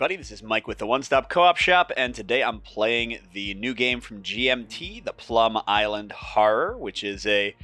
everybody, this is Mike with the One Stop Co-op Shop, and today I'm playing the new game from GMT, the Plum Island Horror, which is a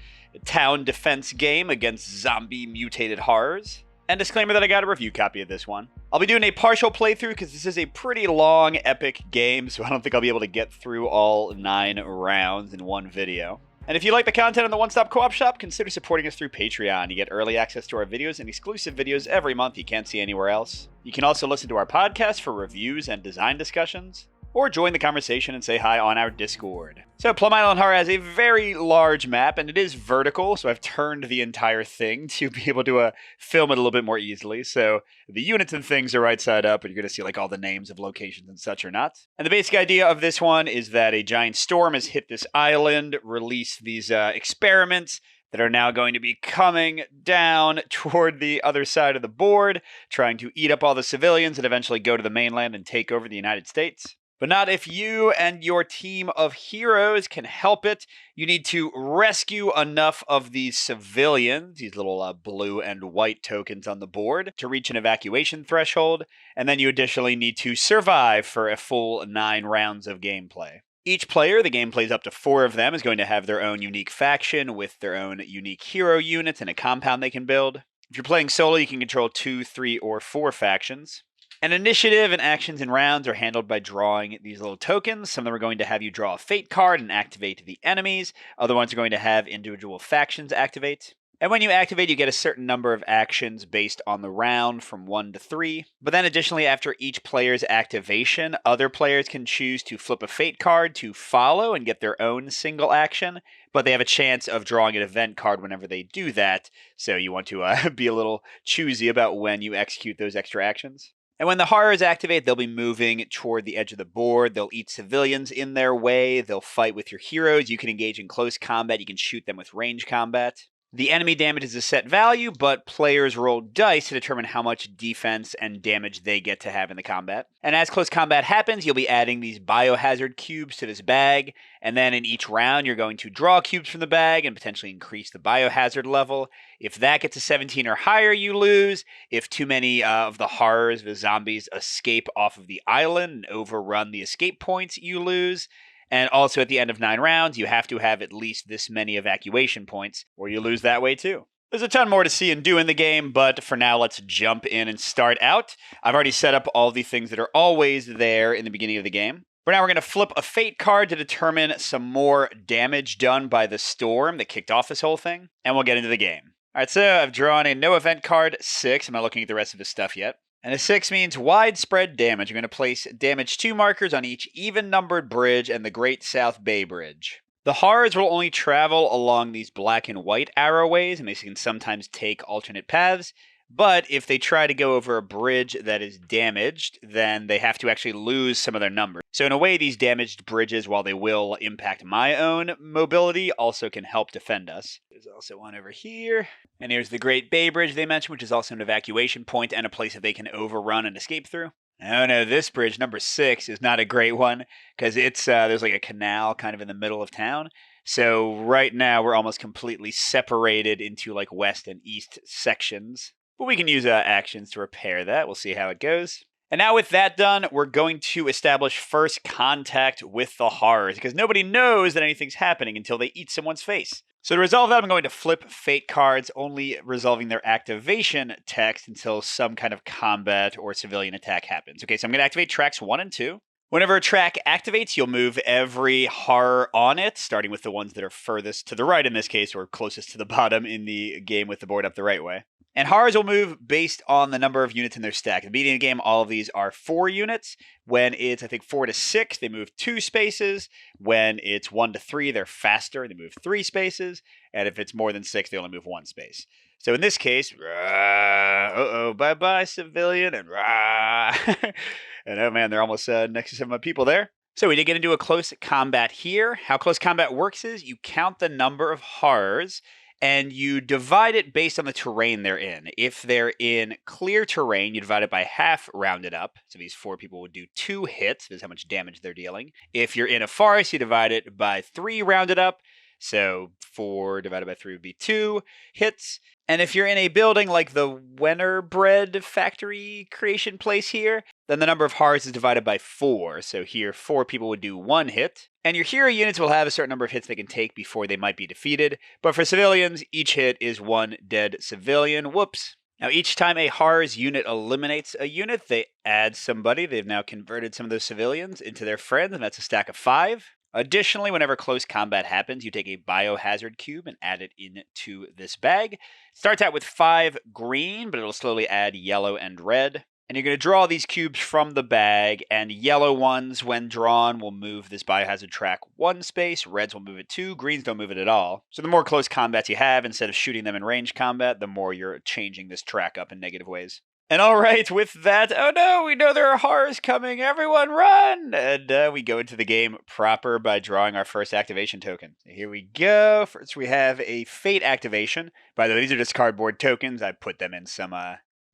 town defense game against zombie mutated horrors. And disclaimer that I got a review copy of this one. I'll be doing a partial playthrough because this is a pretty long, epic game, so I don't think I'll be able to get through all 9 rounds in one video. And if you like the content on the One Stop Co-op Shop, consider supporting us through Patreon. You get early access to our videos and exclusive videos every month you can't see anywhere else. You can also listen to our podcast for reviews and design discussions, or join the conversation and say hi on our Discord. So Plum Island Horror has a very large map, and it is vertical, so I've turned the entire thing to be able to film it a little bit more easily. So the units and things are right side up, and you're going to see like all the names of locations and such or not. And the basic idea of this one is that a giant storm has hit this island, released these experiments that are now going to be coming down toward the other side of the board, trying to eat up all the civilians and eventually go to the mainland and take over the United States. But not if you and your team of heroes can help it. You need to rescue enough of these civilians, these little blue and white tokens on the board, to reach an evacuation threshold. And then you additionally need to survive for a full 9 rounds of gameplay. Each player, the game plays up to 4 of them, is going to have their own unique faction with their own unique hero units and a compound they can build. If you're playing solo, you can control 2, 3, or 4 factions. And initiative and actions and rounds are handled by drawing these little tokens. Some of them are going to have you draw a fate card and activate the enemies. Other ones are going to have individual factions activate. And when you activate, you get a certain number of actions based on the round from 1 to 3. But then additionally, after each player's activation, other players can choose to flip a fate card to follow and get their own single action. But they have a chance of drawing an event card whenever they do that. So you want to be a little choosy about when you execute those extra actions. And when the horrors activate, they'll be moving toward the edge of the board. They'll eat civilians in their way. They'll fight with your heroes. You can engage in close combat. You can shoot them with range combat. The enemy damage is a set value, but players roll dice to determine how much defense and damage they get to have in the combat. And as close combat happens, you'll be adding these biohazard cubes to this bag, and then in each round, you're going to draw cubes from the bag and potentially increase the biohazard level. If that gets to 17 or higher, you lose. If too many of the horrors, the zombies, escape off of the island and overrun the escape points, you lose. And also at the end of 9 rounds, you have to have at least this many evacuation points, or you lose that way too. There's a ton more to see and do in the game, but for now, let's jump in and start out. I've already set up all the things that are always there in the beginning of the game. For now, we're going to flip a fate card to determine some more damage done by the storm that kicked off this whole thing, and we'll get into the game. All right, so I've drawn a no event card 6. I'm not looking at the rest of the stuff yet. And a 6 means widespread damage. I'm going to place damage 2 markers on each even-numbered bridge and the Great South Bay Bridge. The horrors will only travel along these black and white arrowways, and they can sometimes take alternate paths. But if they try to go over a bridge that is damaged, then they have to actually lose some of their numbers. So in a way, these damaged bridges, while they will impact my own mobility, also can help defend us. There's also one over here. And here's the Great Bay Bridge they mentioned, which is also an evacuation point and a place that they can overrun and escape through. Oh no, this bridge, number 6, is not a great one, because it's there's like a canal kind of in the middle of town. So right now, we're almost completely separated into like west and east sections. But we can use actions to repair that. We'll see how it goes. And now with that done, we're going to establish first contact with the horrors, because nobody knows that anything's happening until they eat someone's face. So to resolve that, I'm going to flip fate cards, only resolving their activation text until some kind of combat or civilian attack happens. Okay, so I'm going to activate tracks 1 and 2. Whenever a track activates, you'll move every horror on it, starting with the ones that are furthest to the right in this case, or closest to the bottom in the game with the board up the right way. And horrors will move based on the number of units in their stack. At the beginning of the game, all of these are 4 units. When it's, I think, 4 to 6, they move 2 spaces. When it's 1 to 3, they're faster. They move 3 spaces. And if it's more than 6, they only move 1 space. So in this case, bye-bye, civilian, and and oh man, they're almost next to some of my people there. So we did get into a close combat here. How close combat works is you count the number of horrors, and you divide it based on the terrain they're in. If they're in clear terrain, you divide it by half rounded up. So these 4 people would do 2 hits. That's how much damage they're dealing. If you're in a forest, you divide it by 3 rounded up. So 4 divided by 3 would be 2 hits. And if you're in a building like the Wenner Bread factory creation place here, then the number of hearts is divided by 4. So here, 4 people would do 1 hit. And your hero units will have a certain number of hits they can take before they might be defeated. But for civilians, each hit is 1 dead civilian. Whoops. Now, each time a HARS unit eliminates a unit, they add somebody. They've now converted some of those civilians into their friends, and that's a stack of 5. Additionally, whenever close combat happens, you take a biohazard cube and add it into this bag. It starts out with 5 green, but it'll slowly add yellow and red. And you're going to draw these cubes from the bag, and yellow ones, when drawn, will move this biohazard track 1 space, reds will move it 2, greens don't move it at all. So the more close combats you have, instead of shooting them in range combat, the more you're changing this track up in negative ways. And alright, with that, oh no, we know there are horrors coming, everyone run! And we go into the game proper by drawing our first activation token. Here we go. First we have a Fate activation. By the way, these are just cardboard tokens. I put them in some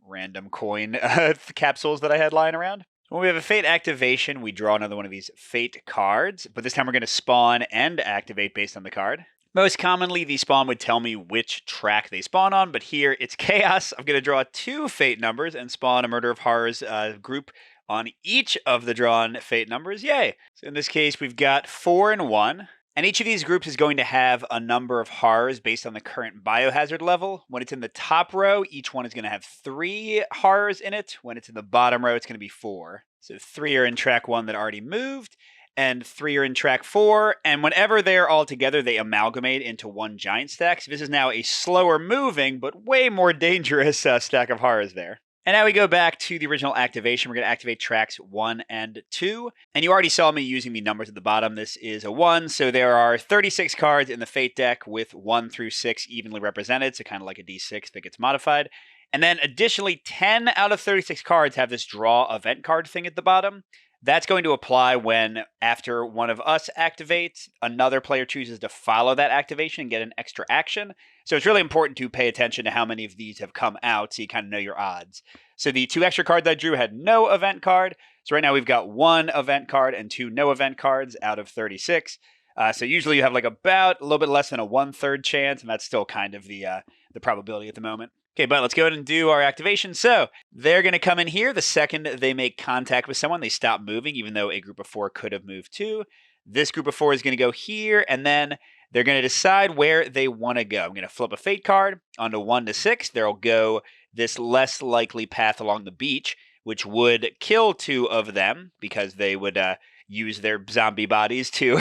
random coin capsules that I had lying around. When we have a Fate activation, we draw another one of these Fate cards, but this time we're going to spawn and activate based on the card. Most commonly, the spawn would tell me which track they spawn on, but here it's chaos. I'm going to draw 2 Fate numbers and spawn a Murder of Horrors group on each of the drawn Fate numbers. Yay! So in this case, we've got 4 and 1. And each of these groups is going to have a number of horrors based on the current biohazard level. When it's in the top row, each one is going to have 3 horrors in it. When it's in the bottom row, it's going to be 4. So 3 are in track 1 that already moved, and 3 are in track 4. And whenever they're all together, they amalgamate into one giant stack. So this is now a slower moving, but way more dangerous stack of horrors there. And now we go back to the original activation. We're going to activate tracks 1 and 2. And you already saw me using the numbers at the bottom. This is a 1, so there are 36 cards in the Fate deck with 1 through 6 evenly represented, so kind of like a D6 that gets modified. And then additionally, 10 out of 36 cards have this draw event card thing at the bottom. That's going to apply when, after one of us activates, another player chooses to follow that activation and get an extra action. So it's really important to pay attention to how many of these have come out so you kind of know your odds. So the 2 extra cards I drew had no event card. So right now we've got 1 event card and 2 no event cards out of 36. So usually you have like about a little bit less than a 1/3 chance, and that's still kind of the probability at the moment. Okay, but let's go ahead and do our activation. So they're going to come in here. The second they make contact with someone, they stop moving, even though a group of 4 could have moved too. This group of 4 is going to go here, and then they're going to decide where they want to go. I'm going to flip a Fate card onto 1 to 6. They'll go this less likely path along the beach, which would kill 2 of them because they would use their zombie bodies to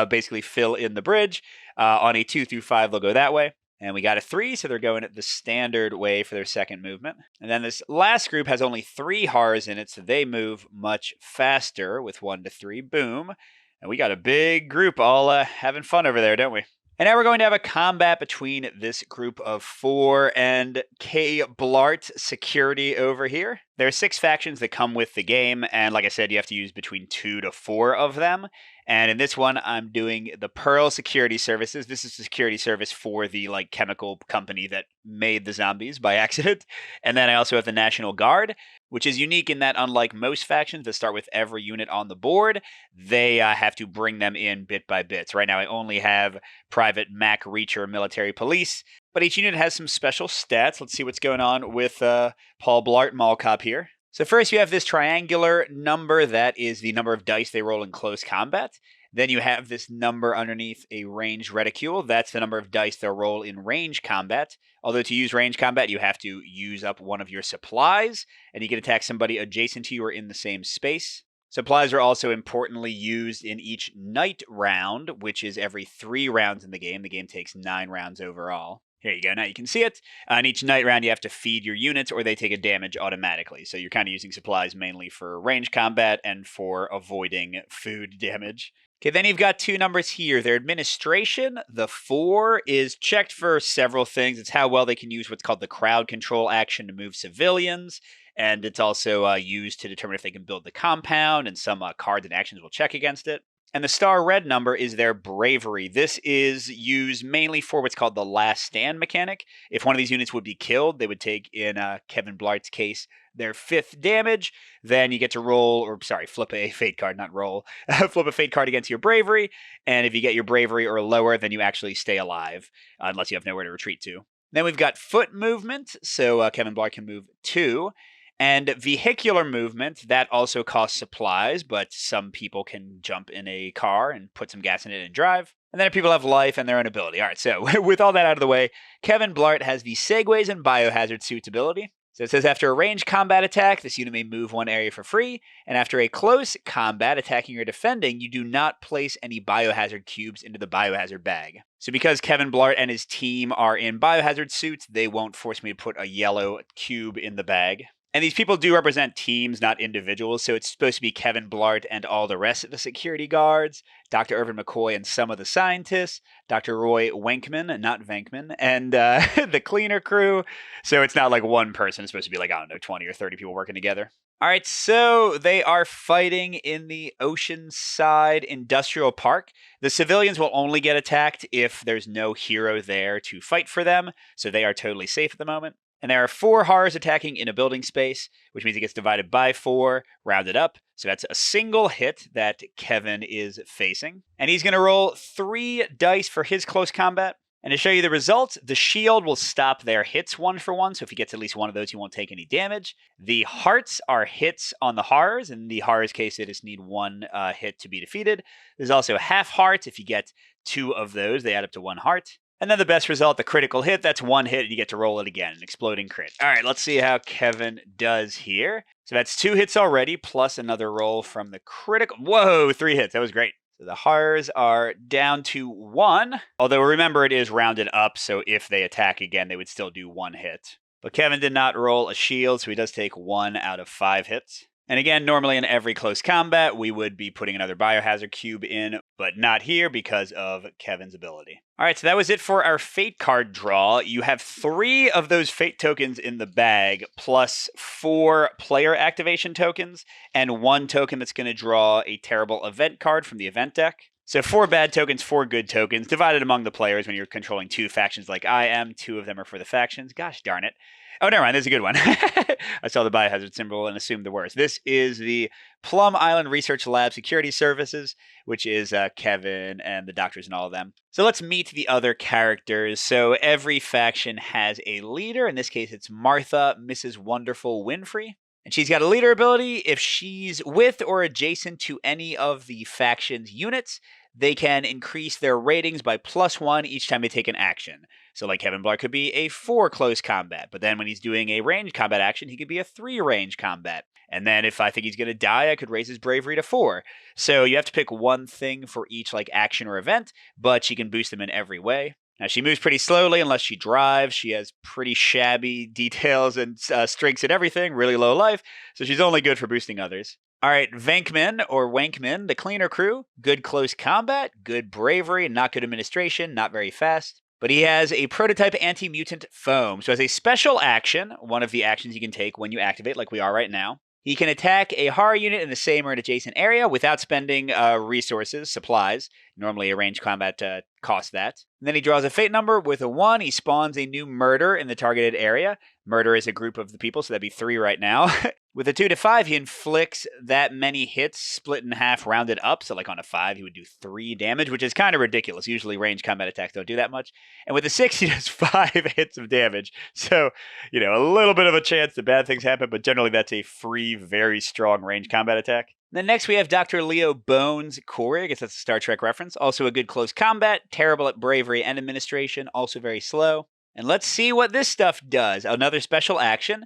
basically fill in the bridge. On a 2 through 5, they'll go that way. And we got a 3, so they're going the standard way for their second movement. And then this last group has only 3 horrors in it, so they move much faster with 1 to 3. Boom. And we got a big group all having fun over there, don't we? And now we're going to have a combat between this group of 4 and K. Blart Security over here. There are 6 factions that come with the game, and like I said, you have to use between 2 to 4 of them. And in this one, I'm doing the PIRLSS Security Services. This is the security service for the chemical company that made the zombies by accident. And then I also have the National Guard, which is unique in that unlike most factions that start with every unit on the board, they have to bring them in bit by bit. So right now I only have Private Mac Reacher Military Police, but each unit has some special stats. Let's see what's going on with Paul Blart Mall Cop here. So first you have this triangular number. That is the number of dice they roll in close combat. Then you have this number underneath a ranged reticule. That's the number of dice they'll roll in range combat. Although to use range combat, you have to use up one of your supplies, and you can attack somebody adjacent to you or in the same space. Supplies are also importantly used in each night round, which is every 3 rounds in the game. The game takes 9 rounds overall. Here you go. Now you can see it. On each night round, you have to feed your units or they take a damage automatically. So you're kind of using supplies mainly for range combat and for avoiding food damage. Okay, then you've got 2 numbers here. Their administration, the 4, is checked for several things. It's how well they can use what's called the crowd control action to move civilians. And it's also used to determine if they can build the compound, and some cards and actions will check against it. And the star red number is their bravery. This is used mainly for what's called the last stand mechanic. If one of these units would be killed, they would take, in Kevin Blart's case, their 5th damage. Then you get to flip a fate card, not roll. Flip a fate card against your bravery. And if you get your bravery or lower, then you actually stay alive, unless you have nowhere to retreat to. Then we've got foot movement. So Kevin Blart can move 2. And vehicular movement, that also costs supplies, but some people can jump in a car and put some gas in it and drive. And then people have life and their own ability. All right, so with all that out of the way, Kevin Blart has the Segways and Biohazard Suits ability. So it says after a ranged combat attack, this unit may move one area for free. And after a close combat attacking or defending, you do not place any biohazard cubes into the biohazard bag. So because Kevin Blart and his team are in biohazard suits, they won't force me to put a yellow cube in the bag. And these people do represent teams, not individuals, so it's supposed to be Kevin Blart and all the rest of the security guards, Dr. Irvin McCoy and some of the scientists, Dr. Roy Wenkman, not Venkman, and the cleaner crew. So it's not like one person. It's supposed to be 20 or 30 people working together. All right, so they are fighting in the Oceanside Industrial Park. The civilians will only get attacked if there's no hero there to fight for them, so they are totally safe at the moment. And there are 4 horrors attacking in a building space, which means it gets divided by 4, rounded up. So that's a single hit that Kevin is facing. And he's going to roll 3 dice for his close combat. And to show you the results, the shield will stop their hits 1 for 1. So if he gets at least one of those, he won't take any damage. The hearts are hits on the horrors. In the horrors case, they just need 1 hit to be defeated. There's also half hearts. If you get 2 of those, they add up to 1 heart. And then the best result, the critical hit, that's 1 hit, and you get to roll it again, an exploding crit. All right, let's see how Kevin does here. So that's 2 hits already, plus another roll from the critical. Whoa, 3 hits. That was great. So the horrors are down to 1. Although remember, it is rounded up, so if they attack again, they would still do 1 hit. But Kevin did not roll a shield, so he does take 1 out of 5 hits. And again, normally in every close combat, we would be putting another biohazard cube in, but not here because of Kevin's ability. All right, so that was it for our fate card draw. You have 3 of those fate tokens in the bag, plus 4 player activation tokens, and 1 token that's going to draw a terrible event card from the event deck. So 4 bad tokens, 4 good tokens, divided among the players when you're controlling 2 factions like I am. 2 of them are for the factions. Gosh darn it. Oh, never mind. There's a good one. I saw the biohazard symbol and assumed the worst. This is the Plum Island Research Lab Security Services, which is Kevin and the doctors and all of them. So let's meet the other characters. So every faction has a leader. In this case, it's Martha, Mrs. Wonderful Winfrey. And she's got a leader ability. If she's with or adjacent to any of the faction's units, they can increase their ratings by +1 each time they take an action. So like Kevin Blart could be a 4 close combat, but then when he's doing a ranged combat action, he could be a 3 range combat. And then if I think he's going to die, I could raise his bravery to 4. So you have to pick one thing for each action or event, but she can boost them in every way. Now, she moves pretty slowly unless she drives. She has pretty shabby details and strengths and everything, really low life, so she's only good for boosting others. All right, Venkman or Wankman, the cleaner crew, good close combat, good bravery, not good administration, not very fast. But he has a prototype anti-mutant foam. So as a special action, one of the actions you can take when you activate, like we are right now, he can attack a horror unit in the same or an adjacent area without spending resources, supplies. Normally a ranged combat costs that. And then he draws a fate number with a 1. He spawns a new murder in the targeted area. Murder is a group of the people, so that'd be 3 right now. With a 2 to 5, he inflicts that many hits split in half, rounded up. So on a 5, he would do 3 damage, which is kind of ridiculous. Usually ranged combat attacks don't do that much. And with a 6, he does 5 hits of damage. So, a little bit of a chance that bad things happen, but generally that's a free, very strong ranged combat attack. Then next we have Dr. Leo Bones Corey. I guess that's a Star Trek reference. Also a good close combat, terrible at bravery and administration, also very slow. And let's see what this stuff does. Another special action.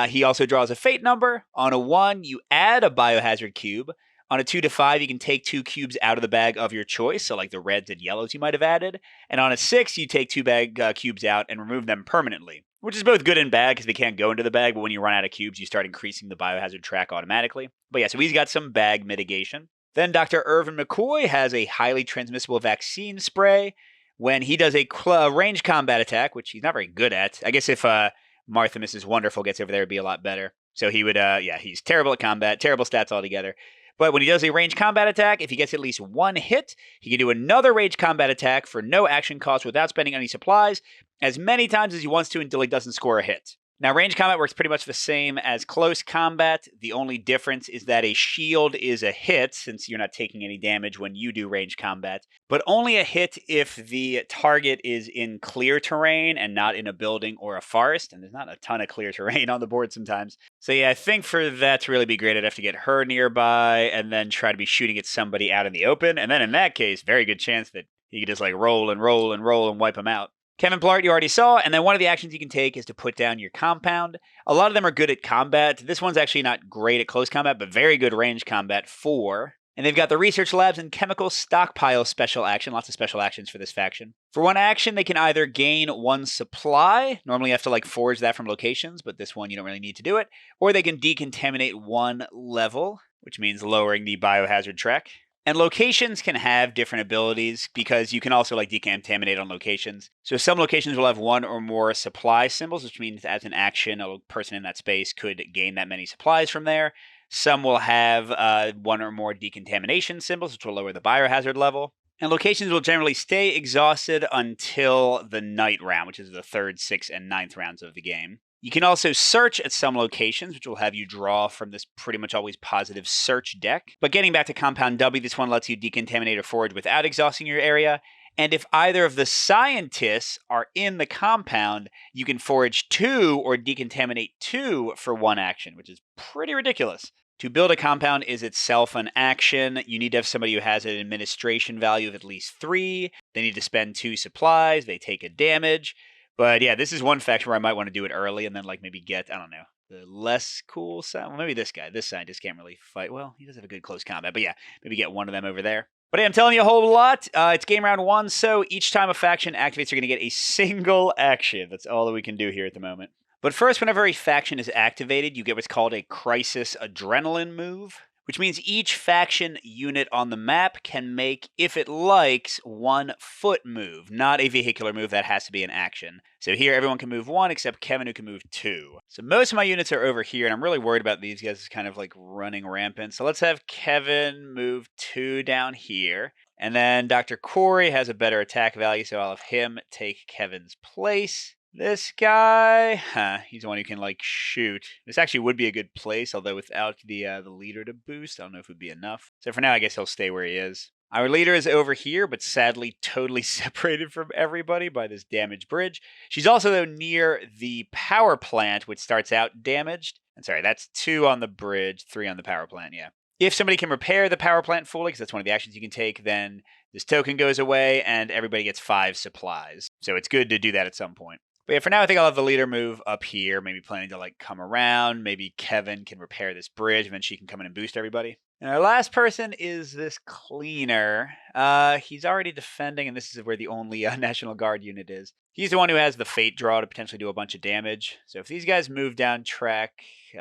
He also draws a fate number. On a 1, you add a biohazard cube. On a 2 to 5, you can take 2 cubes out of the bag of your choice, so like the reds and yellows you might have added. And on a 6, you take 2 bag cubes out and remove them permanently, which is both good and bad because they can't go into the bag, but when you run out of cubes, you start increasing the biohazard track automatically. But yeah, so he's got some bag mitigation. Then Dr. Irvin McCoy has a highly transmissible vaccine spray. When he does a ranged combat attack, which he's not very good at, I guess if Martha, Mrs. Wonderful gets over there, it'd be a lot better. So he would, he's terrible at combat, terrible stats altogether. But when he does a range combat attack, if he gets at least one hit, he can do another range combat attack for no action cost without spending any supplies, as many times as he wants to until he doesn't score a hit. Now, range combat works pretty much the same as close combat. The only difference is that a shield is a hit, since you're not taking any damage when you do range combat, but only a hit if the target is in clear terrain and not in a building or a forest, and there's not a ton of clear terrain on the board sometimes. So yeah, I think for that to really be great, I'd have to get her nearby and then try to be shooting at somebody out in the open, and then in that case, very good chance that he could just like roll and roll and roll and wipe them out. Kevin Blart, you already saw, and then one of the actions you can take is to put down your compound. A lot of them are good at combat. This one's actually not great at close combat, but very good range combat for. And they've got the Research Labs and Chemical Stockpile special action. Lots of special actions for this faction. For one action, they can either gain one supply. Normally you have to like forge that from locations, but this one you don't really need to do it. Or they can decontaminate one level, which means lowering the biohazard track. And locations can have different abilities because you can also like decontaminate on locations. So some locations will have one or more supply symbols, which means as an action, a person in that space could gain that many supplies from there. Some will have one or more decontamination symbols, which will lower the biohazard level. And locations will generally stay exhausted until the night round, which is the 3rd, 6th, and 9th rounds of the game. You can also search at some locations, which will have you draw from this pretty much always positive search deck. But getting back to Compound W, this one lets you decontaminate or forage without exhausting your area. And if either of the scientists are in the compound, you can forage 2 or decontaminate 2 for one action, which is pretty ridiculous. To build a compound is itself an action. You need to have somebody who has an administration value of at least 3. They need to spend 2 supplies. They take a damage. But yeah, this is one faction where I might want to do it early and then like maybe get, I don't know, the less cool side. Well, maybe this guy. This scientist can't really fight. Well, he does have a good close combat. But yeah, maybe get one of them over there. But yeah, I'm telling you a whole lot. It's game round 1, so each time a faction activates, you're going to get a single action. That's all that we can do here at the moment. But first, whenever a faction is activated, you get what's called a Crisis Adrenaline move, which means each faction unit on the map can make, if it likes, 1 foot move, not a vehicular move. That has to be an action. So here, everyone can move 1, except Kevin, who can move 2. So most of my units are over here, and I'm really worried about these guys kind of like running rampant. So let's have Kevin move 2 down here. And then Dr. Corey has a better attack value, so I'll have him take Kevin's place. This guy, he's the one who can like shoot. This actually would be a good place, although without the leader to boost, I don't know if it would be enough. So for now, I guess he'll stay where he is. Our leader is over here, but sadly totally separated from everybody by this damaged bridge. She's also, though, near the power plant, which starts out damaged. And sorry, that's 2 on the bridge, 3 on the power plant, yeah. If somebody can repair the power plant fully, because that's one of the actions you can take, then this token goes away and everybody gets 5 supplies. So it's good to do that at some point. But yeah, for now, I think I'll have the leader move up here, maybe planning to like come around. Maybe Kevin can repair this bridge, and then she can come in and boost everybody. And our last person is this cleaner. He's already defending, and this is where the only National Guard unit is. He's the one who has the fate draw to potentially do a bunch of damage. So if these guys move down track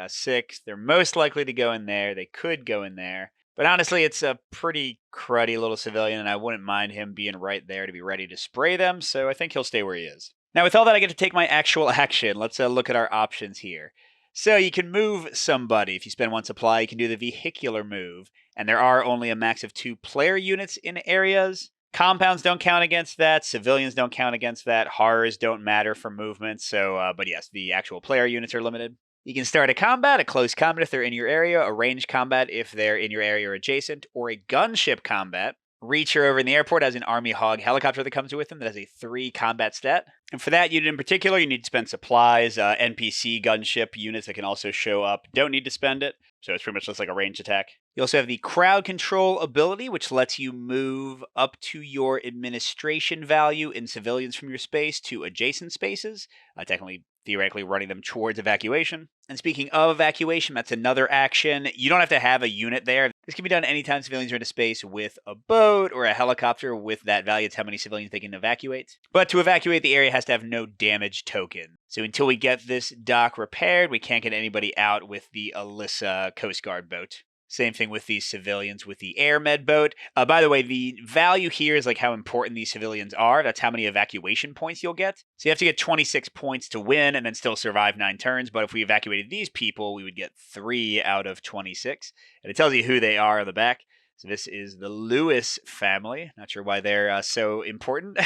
6, they're most likely to go in there. They could go in there. But honestly, it's a pretty cruddy little civilian, and I wouldn't mind him being right there to be ready to spray them. So I think he'll stay where he is. Now, with all that, I get to take my actual action. Let's look at our options here. So you can move somebody. If you spend 1 supply, you can do the vehicular move. And there are only a max of 2 player units in areas. Compounds don't count against that. Civilians don't count against that. Horrors don't matter for movement. So, but yes, the actual player units are limited. You can start a combat, a close combat if they're in your area, a ranged combat if they're in your area or adjacent, or a gunship combat. Reacher over in the airport has an Army Hog helicopter that comes with him that has a 3 combat stat. And for that unit in particular, you need to spend supplies. NPC gunship units that can also show up don't need to spend it. So it's pretty much just like a ranged attack. You also have the crowd control ability, which lets you move up to your administration value in civilians from your space to adjacent spaces, technically theoretically running them towards evacuation. And speaking of evacuation, that's another action. You don't have to have a unit there. This can be done anytime civilians are in a space with a boat or a helicopter with that value. It's how many civilians they can evacuate. But to evacuate, the area has to have no damage token. So until we get this dock repaired, we can't get anybody out with the Alyssa Coast Guard boat. Same thing with these civilians with the air med boat. By the way, the value here is like how important these civilians are. That's how many evacuation points you'll get. So you have to get 26 points to win and then still survive 9 turns. But if we evacuated these people, we would get 3 out of 26. And it tells you who they are on the back. So this is the Lewis family. Not sure why they're so important.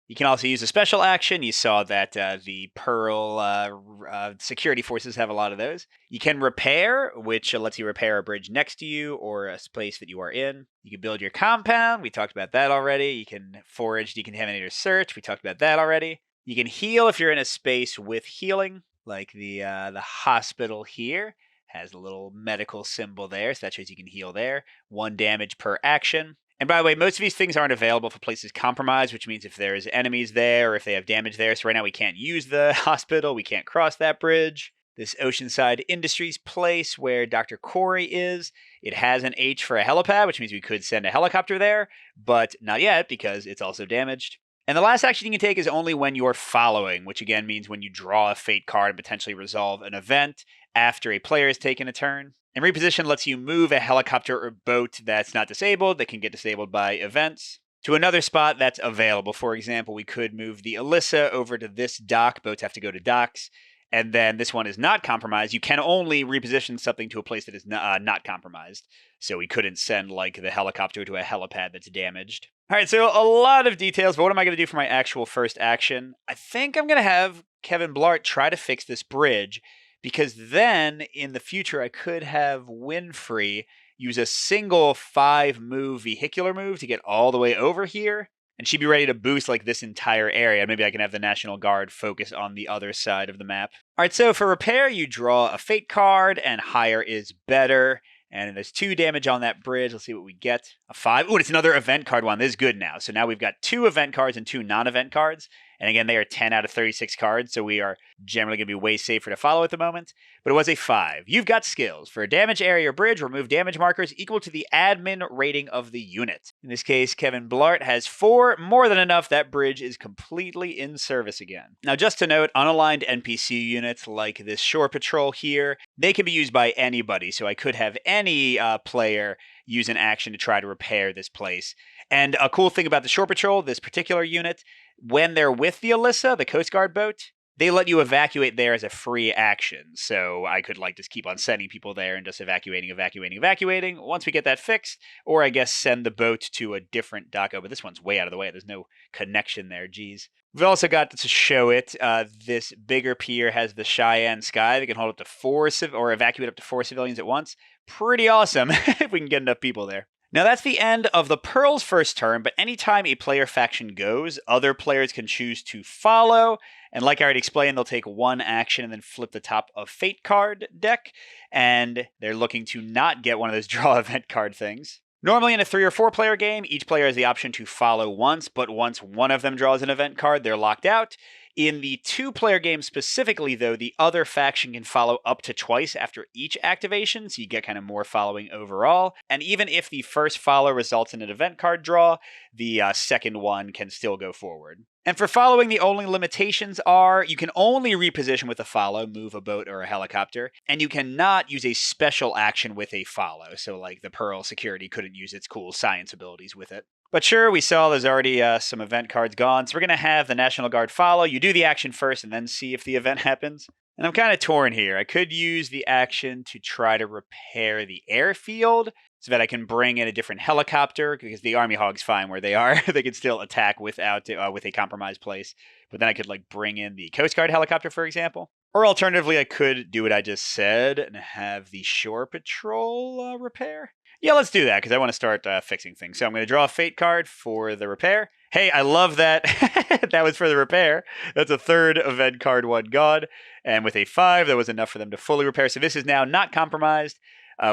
You can also use a special action. You saw that the Pearl security forces have a lot of those. You can repair, which lets you repair a bridge next to you or a place that you are in. You can build your compound. We talked about that already. You can forage, decontaminate, or search. We talked about that already. You can heal if you're in a space with healing, like the hospital here. Has a little medical symbol there, so that shows you can heal there. 1 damage per action. And by the way, most of these things aren't available for places compromised, which means if there's enemies there or if they have damage there. So right now we can't use the hospital. We can't cross that bridge. This Oceanside Industries place where Dr. Corey is, it has an H for a helipad, which means we could send a helicopter there, but not yet because it's also damaged. And the last action you can take is only when you're following, which again means when you draw a fate card and potentially resolve an event after a player has taken a turn. And reposition lets you move a helicopter or boat that's not disabled, that can get disabled by events, to another spot that's available. For example, we could move the Alyssa over to this dock. Boats have to go to docks. And then this one is not compromised. You can only reposition something to a place that is not compromised. So we couldn't send like the helicopter to a helipad that's damaged. All right, so a lot of details, but what am I going to do for my actual first action? I think I'm going to have Kevin Blart try to fix this bridge, because then in the future I could have Winfrey use a single 5-move vehicular move to get all the way over here, and she'd be ready to boost like this entire area. Maybe I can have the National Guard focus on the other side of the map. All right, so for repair, you draw a fate card, and higher is better. And there's 2 damage on that bridge. Let's see what we get. A 5. Oh, it's another event card one. This is good now. So now we've got 2 event cards and 2 non-event cards. And again, they are 10 out of 36 cards, so we are generally going to be way safer to follow at the moment. But it was a 5. You've got skills. For a damage area or bridge, remove damage markers equal to the admin rating of the unit. In this case, Kevin Blart has 4, more than enough. That bridge is completely in service again. Now, just to note, unaligned NPC units like this shore patrol here, they can be used by anybody. So I could have any player use an action to try to repair this place. And a cool thing about the shore patrol, this particular unit, when they're with the Alyssa, the Coast Guard boat, they let you evacuate there as a free action. So I could like just keep on sending people there and just evacuating. Once we get that fixed, or I guess send the boat to a different dock. Oh, but this one's way out of the way. There's no connection there. Geez. We've also got to show it. This bigger pier has the Cheyenne Sky. They can hold up to 4 or evacuate up to 4 civilians at once. Pretty awesome if we can get enough people there. Now that's the end of the PIRLSS first turn, but anytime a player faction goes, other players can choose to follow, and like I already explained, they'll take 1 action and then flip the top of Fate card deck, and they're looking to not get one of those draw event card things. Normally in a 3 or 4 player game, each player has the option to follow once, but once one of them draws an event card, they're locked out. In the 2-player game specifically, though, the other faction can follow up to twice after each activation, so you get kind of more following overall. And even if the first follow results in an event card draw, the second one can still go forward. And for following, the only limitations are you can only reposition with a follow, move a boat or a helicopter, and you cannot use a special action with a follow. So like the Pearl security couldn't use its cool science abilities with it. But sure, we saw there's already some event cards gone, so we're going to have the National Guard follow. You do the action first and then see if the event happens. And I'm kind of torn here. I could use the action to try to repair the airfield so that I can bring in a different helicopter, because the Army Hog's fine where they are. They can still attack without with a compromised place. But then I could like bring in the Coast Guard helicopter, for example. Or alternatively, I could do what I just said and have the Shore Patrol repair. Yeah, let's do that, because I want to start fixing things. So I'm going to draw a Fate card for the repair. Hey, I love that. That was for the repair. That's a 3rd event card, 1 gone. And with a 5, that was enough for them to fully repair. So this is now not compromised.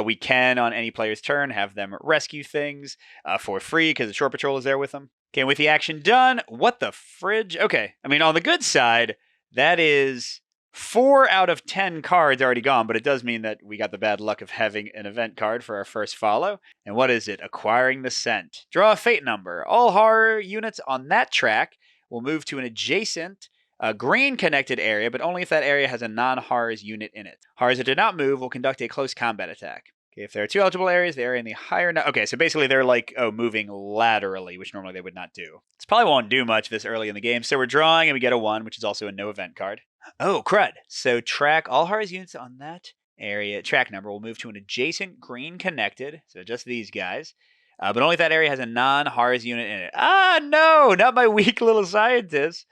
We can, on any player's turn, have them rescue things for free, because the Shore Patrol is there with them. Okay, with the action done, what the fridge? Okay, I mean, on the good side, that is 4 out of 10 cards already gone, but it does mean that we got the bad luck of having an event card for our first follow. And what is it? Acquiring the scent. Draw a fate number. All horror units on that track will move to an adjacent green connected area, but only if that area has a non-horrors unit in it. Horrors that did not move will conduct a close combat attack. Okay, if there are 2 eligible areas, they are in the higher... Okay, so basically they're like, moving laterally, which normally they would not do. This probably won't do much this early in the game. So we're drawing and we get a 1, which is also a no event card. Oh, crud. So track all HARS units on that area. Track number will move to an adjacent green connected. So just these guys. But only if that area has a non-HARS unit in it. Ah, no, not my weak little scientist.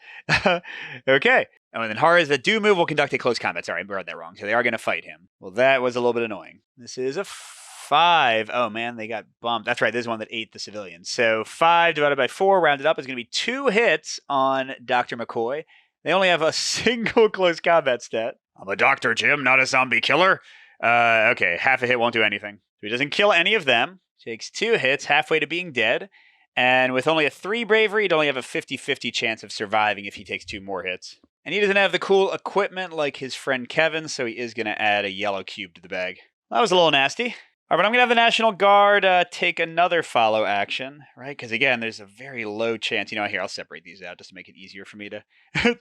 Okay. Oh, and then HARS that do move will conduct a close combat. Sorry, I read that wrong. So they are going to fight him. Well, that was a little bit annoying. This is a 5. Oh, man, they got bumped. That's right, this is one that ate the civilians. So 5 divided by 4, rounded up, is going to be 2 hits on Dr. McCoy. They only have a single close combat stat. I'm a doctor, Jim, not a zombie killer. Okay, half a hit won't do anything. So he doesn't kill any of them. Takes 2 hits, halfway to being dead. And with only a 3 bravery, he'd only have a 50-50 chance of surviving if he takes 2 more hits. And he doesn't have the cool equipment like his friend Kevin, so he is going to add a yellow cube to the bag. That was a little nasty. All right, but I'm going to have the National Guard take another follow action, right? Because, again, there's a very low chance. Here, I'll separate these out just to make it easier for me to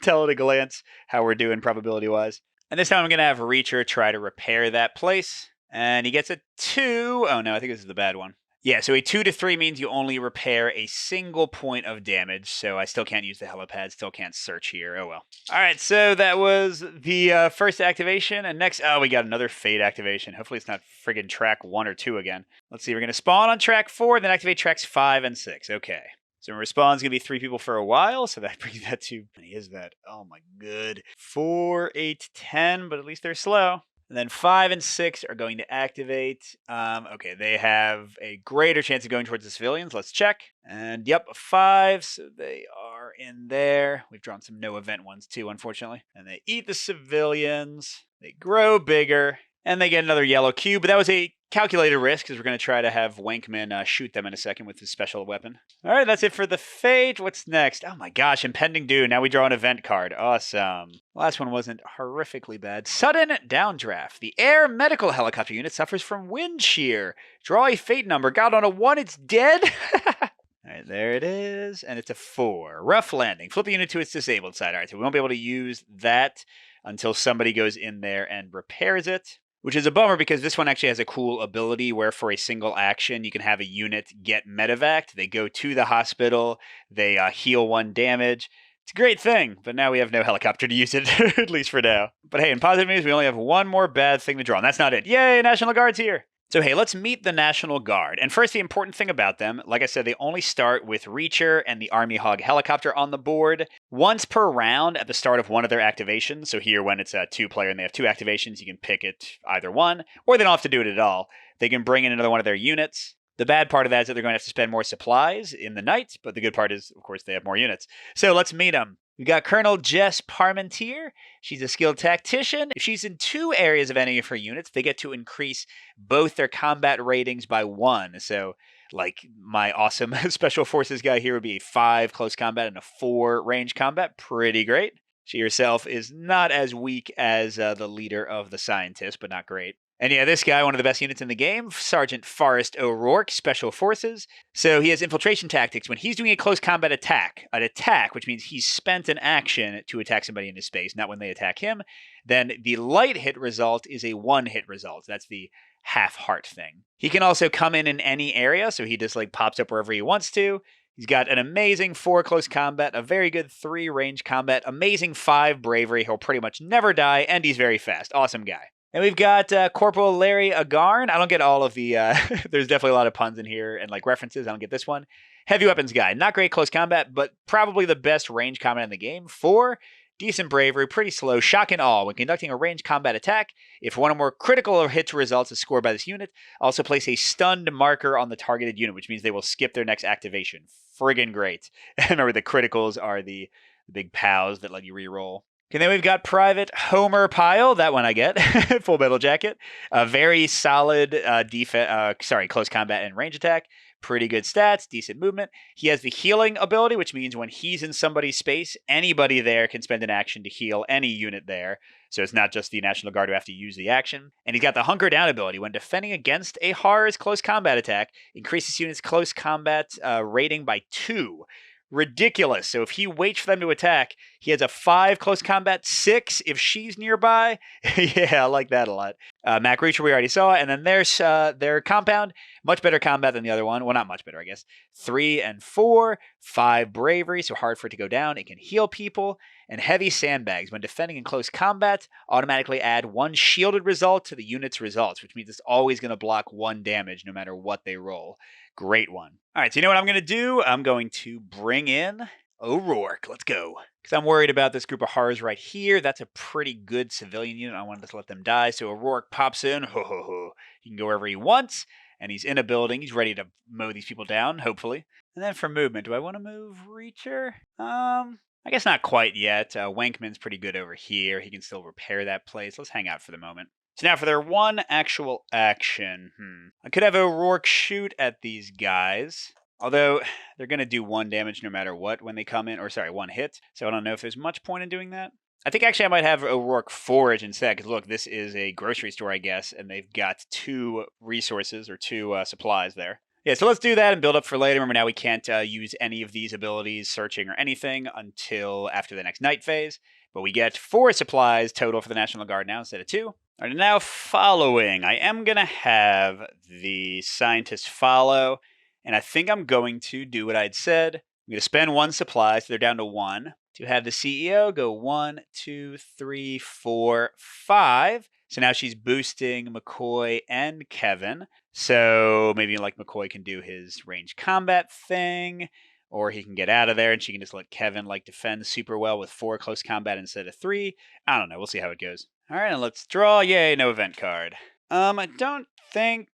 tell at a glance how we're doing probability-wise. And this time I'm going to have Reacher try to repair that place. And he gets a 2. Oh, no, I think this is the bad one. Yeah, so a 2 to 3 means you only repair a single point of damage, so I still can't use the helipad, still can't search here. Oh well. All right, so that was the first activation, and next, we got another Fate activation. Hopefully it's not friggin' track 1 or 2 again. Let's see, we're going to spawn on track 4, then activate tracks 5 and 6. Okay. So respawn's going to be 3 people for a while, so that brings that to... How many is that? Oh my good. 4, 8, 10, but at least they're slow. And then 5 and 6 are going to activate. Okay, they have a greater chance of going towards the civilians. Let's check. And yep, a 5, so they are in there. We've drawn some no event ones too, unfortunately. And they eat the civilians. They grow bigger. And they get another yellow cube. But that was a calculated risk because we're going to try to have Wankman shoot them in a second with his special weapon. All right, that's it for the Fate. What's next? Oh my gosh, Impending Doom. Now we draw an event card. Awesome. Last one wasn't horrifically bad. Sudden downdraft. The air medical helicopter unit suffers from wind shear. Draw a Fate number. God, on a 1, it's dead. All right, there it is. And it's a 4. Rough landing. Flip the unit to its disabled side. All right, so we won't be able to use that until somebody goes in there and repairs it. Which is a bummer because this one actually has a cool ability where for a single action, you can have a unit get medevaced. They go to the hospital, they heal 1 damage. It's a great thing, but now we have no helicopter to use it, at least for now. But hey, in positive news, we only have 1 more bad thing to draw, and that's not it. Yay, National Guard's here! So hey, let's meet the National Guard. And first, the important thing about them, like I said, they only start with Reacher and the Army Hog helicopter on the board once per round at the start of one of their activations. So here, when it's a 2-player and they have 2 activations, you can pick it either one, or they don't have to do it at all. They can bring in another one of their units. The bad part of that is that they're going to have to spend more supplies in the night, but the good part is, of course, they have more units. So let's meet them. We've got Colonel Jess Parmentier. She's a skilled tactician. If she's in 2 areas of any of her units, they get to increase both their combat ratings by 1. So, like, my awesome Special Forces guy here would be a 5 close combat and a 4 range combat. Pretty great. She herself is not as weak as the leader of the scientists, but not great. And yeah, this guy, one of the best units in the game, Sergeant Forrest O'Rourke, Special Forces. So he has infiltration tactics. When he's doing a close combat attack, which means he's spent an action to attack somebody in his space, not when they attack him, then the light hit result is a 1-hit result. That's the half heart thing. He can also come in any area, so he just like pops up wherever he wants to. He's got an amazing 4 close combat, a very good 3 range combat, amazing 5 bravery. He'll pretty much never die, and he's very fast. Awesome guy. And we've got Corporal Larry Agarn. I don't get all of the... there's definitely a lot of puns in here and like references. I don't get this one. Heavy weapons guy. Not great close combat, but probably the best range combat in the game. 4, decent bravery, pretty slow, shock and awe. When conducting a range combat attack, if one or more critical or hits results is scored by this unit, also place a stunned marker on the targeted unit, which means they will skip their next activation. Friggin' great. And remember, the criticals are the big POWs that let you reroll. Okay, then we've got Private Homer Pyle. That one I get. Full Metal Jacket. A very solid close combat and range attack. Pretty good stats, decent movement. He has the healing ability, which means when he's in somebody's space, anybody there can spend an action to heal any unit there. So it's not just the National Guard who have to use the action. And he's got the Hunker Down ability. When defending against a HARS close combat attack, increases unit's close combat rating by 2. ridiculous. So if he waits for them to attack, he has a 5 close combat, 6 if she's nearby. Yeah, I like that a lot. Mac Reacher we already saw, and then there's their compound, much better combat than the other one. Well, not much better, I guess. 3 and 4, 5 bravery, so hard for it to go down. It can heal people, and heavy sandbags. When defending in close combat, automatically add 1 shielded result to the unit's results, which means it's always going to block 1 damage no matter what they roll. Great one. All right, so you know what I'm going to do? I'm going to bring in O'Rourke. Let's go. Because I'm worried about this group of horrors right here. That's a pretty good civilian unit. I wanted to let them die. So O'Rourke pops in. Ho, ho, ho. He can go wherever he wants. And he's in a building. He's ready to mow these people down, hopefully. And then for movement, do I want to move Reacher? I guess not quite yet. Wankman's pretty good over here. He can still repair that place. Let's hang out for the moment. So now for their one actual action. I could have O'Rourke shoot at these guys. Although, they're going to do 1 damage no matter what when they come in. Or, sorry, 1 hit. So I don't know if there's much point in doing that. I think actually I might have O'Rourke forage instead. Because look, this is a grocery store, I guess. And they've got 2 resources or 2 supplies there. Yeah, so let's do that and build up for later. Remember now we can't use any of these abilities, searching or anything, until after the next night phase. But we get 4 supplies total for the National Guard now instead of 2. All right, now following. I am going to have the scientists follow. And I think I'm going to do what I'd said. I'm going to spend 1 supply, so they're down to 1. To have the CEO go 1, 2, 3, 4, 5. So now she's boosting McCoy and Kevin. So maybe like McCoy can do his range combat thing, or he can get out of there and she can just let Kevin like defend super well with 4 close combat instead of 3. I don't know. We'll see how it goes. All right, and let's draw. Yay, no event card. I don't think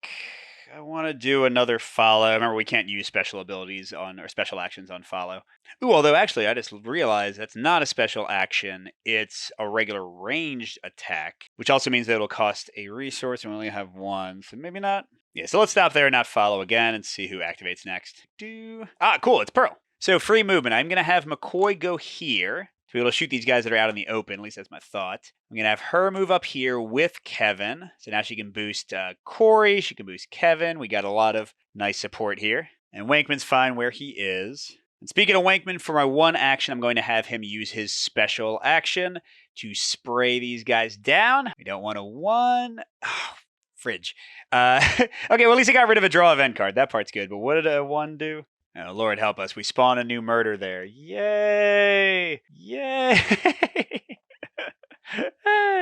I want to do another follow. Remember, we can't use special abilities on or special actions on follow. Ooh, although actually, I just realized that's not a special action. It's a regular ranged attack, which also means that it'll cost a resource and we only have 1, so maybe not. Yeah, so let's stop there and not follow again and see who activates next. Cool, it's Pearl. So free movement. I'm going to have McCoy go here to be able to shoot these guys that are out in the open. At least that's my thought. I'm going to have her move up here with Kevin. So now she can boost Corey. She can boost Kevin. We got a lot of nice support here. And Wankman's fine where he is. And speaking of Wankman, for my 1 action, I'm going to have him use his special action to spray these guys down. We don't want a 1. Oh, fridge. Okay, well, at least I got rid of a draw event card. That part's good. But what did a 1 do? Oh, Lord help us. We spawn a new murder there. Yay! Yay!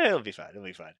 It'll be fine. It'll be fine.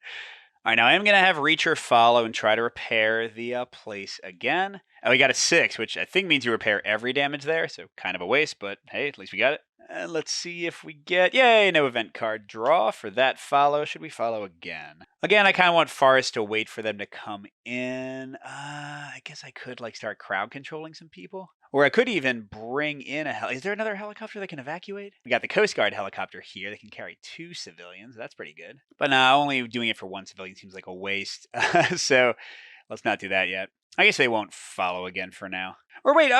All right, now I am going to have Reacher follow and try to repair the place again. Oh, we got a 6, which I think means you repair every damage there, so kind of a waste, but hey, at least we got it. Let's see if we get... Yay, no event card draw for that follow. Should we follow again? Again, I kind of want Forrest to wait for them to come in. I guess I could like start crowd controlling some people. Or I could even bring in a Is there another helicopter that can evacuate? We got the Coast Guard helicopter here that can carry 2 civilians. That's pretty good. But now only doing it for 1 civilian seems like a waste. So let's not do that yet. I guess they won't follow again for now. Or wait,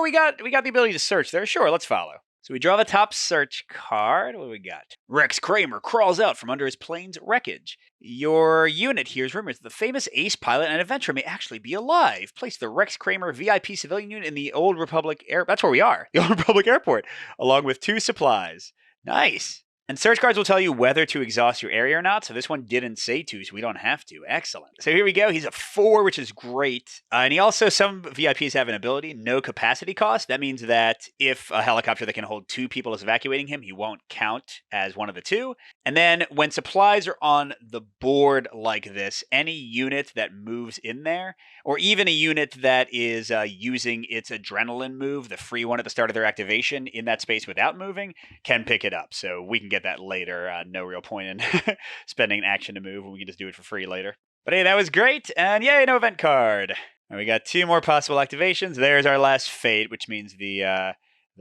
we got the ability to search there. Sure, let's follow. So we draw the top search card. What do we got? Rex Kramer crawls out from under his plane's wreckage. Your unit hears rumors that the famous ace pilot and adventurer may actually be alive. Place the Rex Kramer VIP civilian unit in the Old Republic That's where we are. The Old Republic Airport, along with 2 supplies. Nice. And search cards will tell you whether to exhaust your area or not, so this one didn't say to, so we don't have to. Excellent. So here we go. He's a 4, which is great. And he also, some VIPs have an ability, no capacity cost. That means that if a helicopter that can hold 2 people is evacuating him, he won't count as one of the 2. And then when supplies are on the board like this, any unit that moves in there, or even a unit that is using its adrenaline move, the free one at the start of their activation, in that space without moving, can pick it up. So we can get that later. No real point in spending an action to move when we can just do it for free later. But hey, that was great. And yay, no event card. And we got 2 more possible activations. There's our last fate, which means the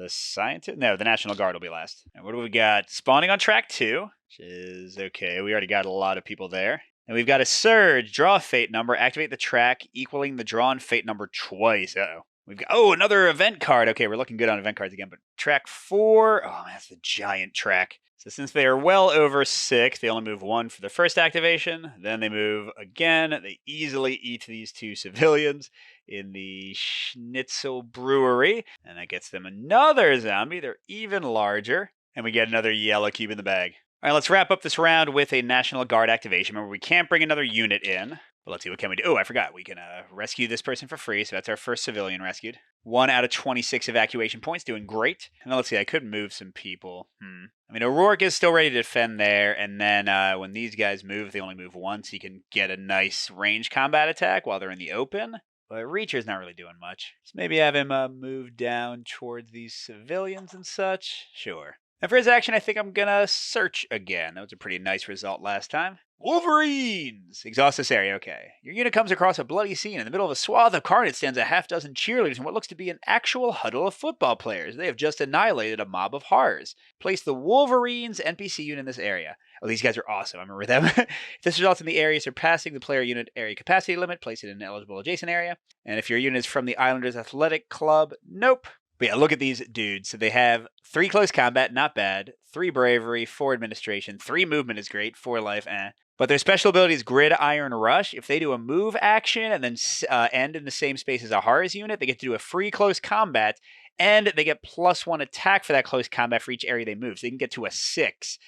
scientist. No, the National Guard will be last. And what do we got? Spawning on track 2, which is okay. We already got a lot of people there. And we've got a surge. Draw a fate number. Activate the track equaling the drawn fate number twice. Uh-oh. We've got, another event card. Okay, we're looking good on event cards again. But track 4. Oh, man, that's the giant track. So since they are well over 6, they only move 1 for their first activation. Then they move again. They easily eat these 2 civilians in the Schnitzel Brewery. And that gets them another zombie. They're even larger. And we get another yellow cube in the bag. All right, let's wrap up this round with a National Guard activation. Remember, we can't bring another unit in. But let's see, what can we do? Oh, I forgot. We can rescue this person for free. So that's our first civilian rescued. 1 out of 26 evacuation points, doing great. And then let's see, I could move some people. I mean, O'Rourke is still ready to defend there. And then when these guys move, they only move once. He can get a nice range combat attack while they're in the open. But Reacher's not really doing much. So maybe have him move down towards these civilians and such. Sure. And for his action, I think I'm going to search again. That was a pretty nice result last time. Wolverines! Exhaust this area, okay. Your unit comes across a bloody scene. In the middle of a swath of carnage stands a half-dozen cheerleaders and what looks to be an actual huddle of football players. They have just annihilated a mob of horrors. Place the Wolverines NPC unit in this area. Oh, these guys are awesome. I remember them. If this results in the area surpassing the player unit area capacity limit, place it in an eligible adjacent area. And if your unit is from the Islanders Athletic Club, nope. But yeah, look at these dudes. So they have 3 close combat, not bad. 3 bravery, 4 administration. 3 movement is great. 4 life, But their special ability is Grid Iron Rush. If they do a move action and then end in the same space as a Horrors unit, they get to do a free close combat, and they get +1 attack for that close combat for each area they move. So they can get to a 6,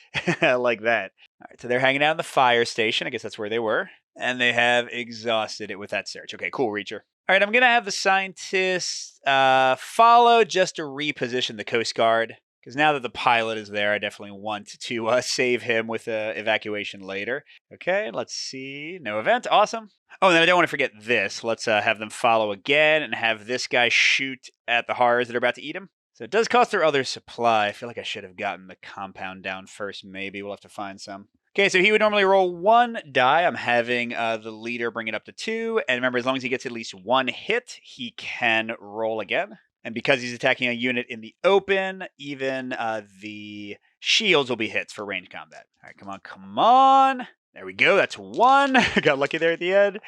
like that. All right, so they're hanging out in the fire station. I guess that's where they were. And they have exhausted it with that search. Okay, cool, Reacher. All right, I'm going to have the scientists follow just to reposition the Coast Guard. Because now that the pilot is there, I definitely want to save him with evacuation later. Okay, let's see. No event. Awesome. Oh, and then I don't want to forget this. Let's have them follow again and have this guy shoot at the horrors that are about to eat him. So it does cost their other supply. I feel like I should have gotten the compound down first. Maybe we'll have to find some. Okay, so he would normally roll 1 die. I'm having the leader bring it up to 2. And remember, as long as he gets at least 1 hit, he can roll again. And because he's attacking a unit in the open, even the shields will be hits for range combat. All right, come on, come on. There we go. That's 1. Got lucky there at the end.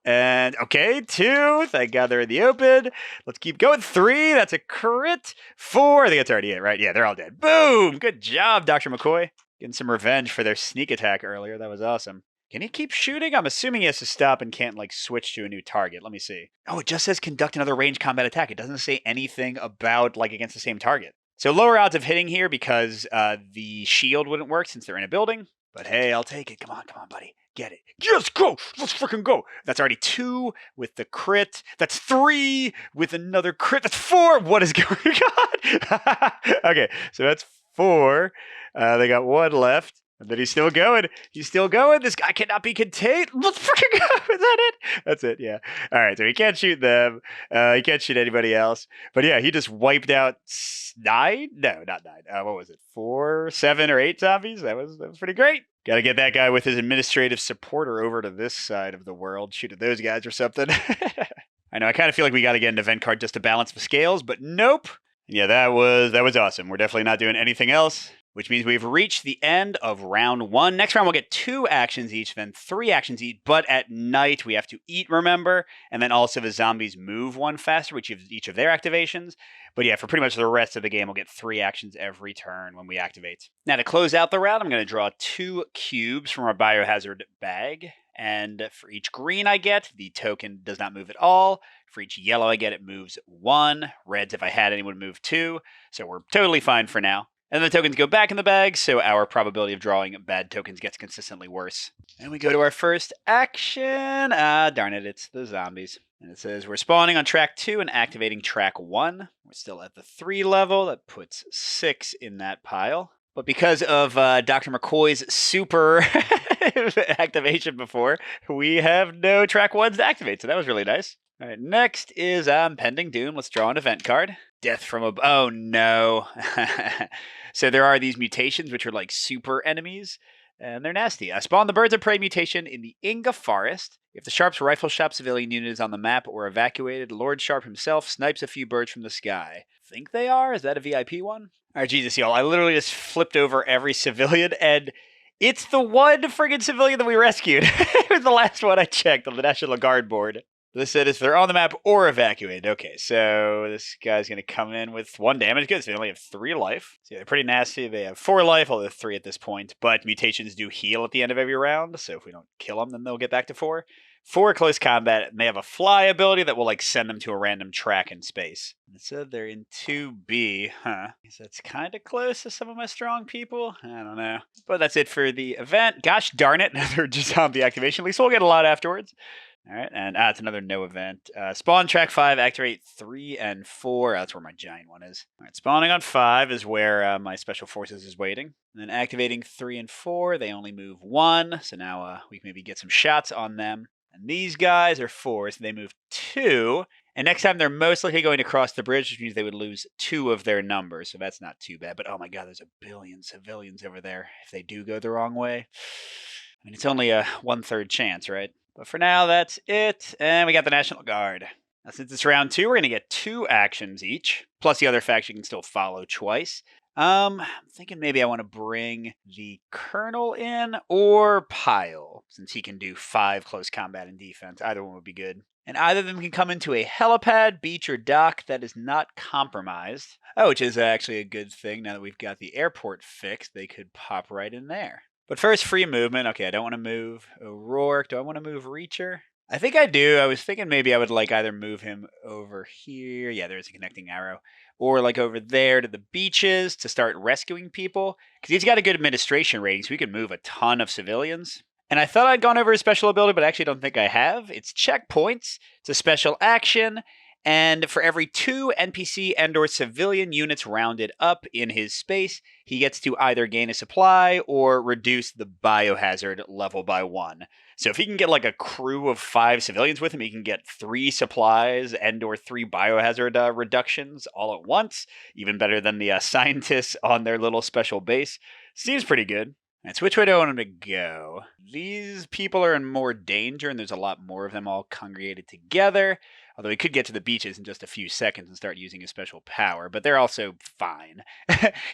And okay, 2. Thank God they're in the open. Let's keep going. 3. That's a crit. 4. I think that's already it, right? Yeah, they're all dead. Boom. Good job, Dr. McCoy. Getting some revenge for their sneak attack earlier. That was awesome. Can he keep shooting? I'm assuming he has to stop and can't, like, switch to a new target. Let me see. Oh, it just says conduct another range combat attack. It doesn't say anything about, like, against the same target. So lower odds of hitting here because the shield wouldn't work since they're in a building. But hey, I'll take it. Come on, buddy. Get it. Yes, go! Let's freaking go! That's already 2 with the crit. That's 3 with another crit. That's 4! What is going on? Okay, so that's 4. They got 1 left. And then he's still going. He's still going. This guy cannot be contained. Let's freaking go. Is that it? That's it, yeah. All right, so he can't shoot them. He can't shoot anybody else. But yeah, he just wiped out 9? No, not 9. What was it? 4, 7, or 8 zombies? That was pretty great. Got to get that guy with his administrative supporter over to this side of the world. Shoot at those guys or something. I know, I kind of feel like we got to get an event card just to balance the scales, but nope. Yeah, that was awesome. We're definitely not doing anything else. Which means we've reached the end of round 1. Next round, we'll get 2 actions each, then 3 actions each. But at night, we have to eat, remember? And then also the zombies move 1 faster, which is each of their activations. But yeah, for pretty much the rest of the game, we'll get 3 actions every turn when we activate. Now, to close out the round, I'm going to draw 2 cubes from our biohazard bag. And for each green I get, the token does not move at all. For each yellow I get, it moves 1. Reds, if I had any, would move 2. So we're totally fine for now. And the tokens go back in the bag, so our probability of drawing bad tokens gets consistently worse. And we go to our first action. Darn it, it's the zombies. And it says we're spawning on track 2 and activating track 1. We're still at the 3 level. That puts 6 in that pile. But because of Dr. McCoy's super activation before, we have no track 1s to activate, so that was really nice. All right, next is Impending Doom. Let's draw an event card. Death from a... Oh, no. So there are these mutations, which are like super enemies, and they're nasty. Spawn the Birds of Prey mutation in the Inga Forest. If the Sharp's rifle shop civilian unit is on the map or evacuated, Lord Sharp himself snipes a few birds from the sky. Think they are? Is that a VIP one? All right, Jesus, y'all. I literally just flipped over every civilian, and it's the one friggin' civilian that we rescued. It was the last one I checked on the National Guard board. This said if they're on the map or evacuated. Okay, so this guy's going to come in with 1 damage. Good, so they only have 3 life. So yeah, they're pretty nasty. They have 4 life, although 3 at this point. But mutations do heal at the end of every round, so if we don't kill them, then they'll get back to 4. 4 close combat, and they have a fly ability that will like send them to a random track in space. It said they're in 2B, huh? So that's kind of close to some of my strong people. I don't know. But that's it for the event. Gosh darn it, they're just on the activation. At least we'll get a lot afterwards. All right, and it's another no event. Spawn track 5, activate 3 and 4. That's where my giant one is. All right, spawning on 5 is where my special forces is waiting. And then activating 3 and 4, they only move 1. So now we can maybe get some shots on them. And these guys are 4, so they move 2. And next time they're most likely going to cross the bridge, which means they would lose 2 of their numbers. So that's not too bad. But oh my god, there's a billion civilians over there if they do go the wrong way. I mean, it's only a 1/3 chance, right? But for now, that's it. And we got the National Guard. Now, since it's round 2, we're going to get 2 actions each. Plus the other faction can still follow twice. I'm thinking maybe I want to bring the Colonel in or Pyle, since he can do 5 close combat and defense. Either one would be good. And either of them can come into a helipad, beach, or dock that is not compromised. Oh, which is actually a good thing. Now that we've got the airport fixed, they could pop right in there. But first, free movement. Okay, I don't want to move O'Rourke. Do I want to move Reacher? I think I do. I was thinking maybe I would like either move him over here. Yeah, there's a connecting arrow. Or like over there to the beaches to start rescuing people. Because he's got a good administration rating, so we can move a ton of civilians. And I thought I'd gone over his special ability, but I actually don't think I have. It's checkpoints. It's a special action. And for every 2 NPC and or civilian units rounded up in his space, he gets to either gain a supply or reduce the biohazard level by 1. So if he can get like a crew of 5 civilians with him, he can get 3 supplies and or 3 biohazard reductions all at once. Even better than the scientists on their little special base. Seems pretty good. Right, so which way do I want him to go? These people are in more danger, and there's a lot more of them all congregated together. Although he could get to the beaches in just a few seconds and start using his special power, but they're also fine.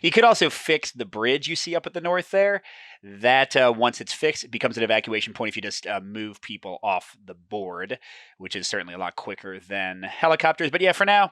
He could also fix the bridge you see up at the north there. That, once it's fixed, it becomes an evacuation point if you just move people off the board, which is certainly a lot quicker than helicopters. But yeah, for now,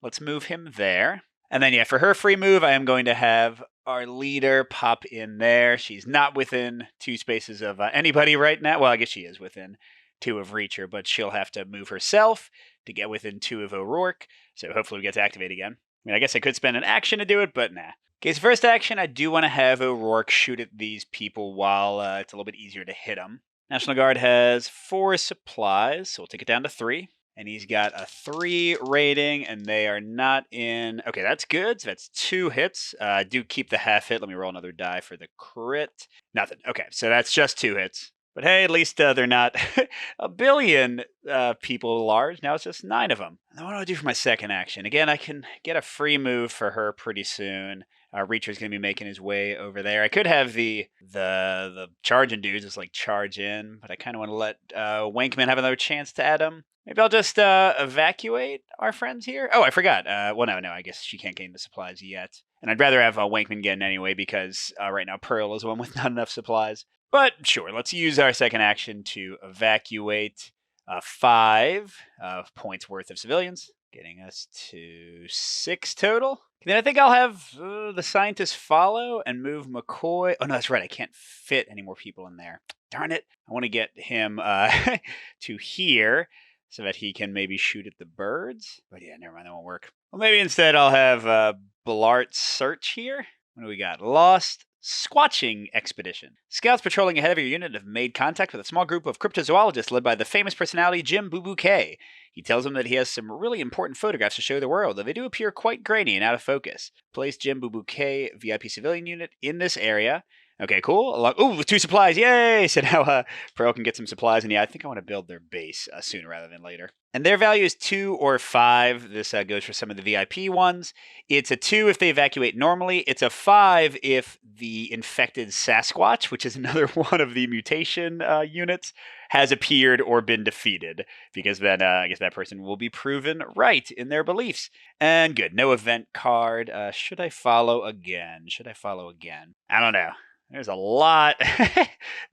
let's move him there. And then, yeah, for her free move, I am going to have our leader pop in there. She's not within 2 spaces of anybody right now. Well, I guess she is within 2 of Reacher, but she'll have to move herself to get within 2 of O'Rourke. So hopefully we get to activate again. I mean, I guess I could spend an action to do it, but nah. Okay, so first action, I do want to have O'Rourke shoot at these people while it's a little bit easier to hit them. National Guard has 4 supplies, so we'll take it down to 3. And he's got a 3 rating, and they are not in... Okay, that's good. So that's 2 hits. Do keep the half hit. Let me roll another die for the crit. Nothing. Okay, so that's just 2 hits. But hey, at least they're not a billion people large. Now it's just 9 of them. And what do I do for my second action? Again, I can get a free move for her pretty soon. Reacher's going to be making his way over there. I could have the charging dudes just like charge in, but I kind of want to let Wankman have another chance to add him. Maybe I'll just evacuate our friends here. Oh, I forgot. Well, no, I guess she can't gain the supplies yet. And I'd rather have Wankman get in anyway because right now Pearl is one with not enough supplies. But sure, let's use our second action to evacuate 5 points worth of civilians, getting us to 6 total. Then I think I'll have the scientists follow and move McCoy. Oh, no, that's right. I can't fit any more people in there. Darn it. I want to get him to here so that he can maybe shoot at the birds. But yeah, never mind. That won't work. Well, maybe instead I'll have Blart search here. What do we got? Lost Squatching Expedition. Scouts patrolling ahead of your unit have made contact with a small group of cryptozoologists led by the famous personality Jim Boo Boo K. He tells them that he has some really important photographs to show the world, though they do appear quite grainy and out of focus. Place Jim Boo Boo K VIP civilian unit in this area. Okay, cool. Ooh, with 2 supplies. Yay! So now Pearl can get some supplies. And yeah, I think I want to build their base sooner rather than later. And their value is 2 or 5. This goes for some of the VIP ones. It's a 2 if they evacuate normally. It's a 5 if the infected Sasquatch, which is another one of the mutation units, has appeared or been defeated. Because then I guess that person will be proven right in their beliefs. And good. No event card. Should I follow again? I don't know. There's a lot.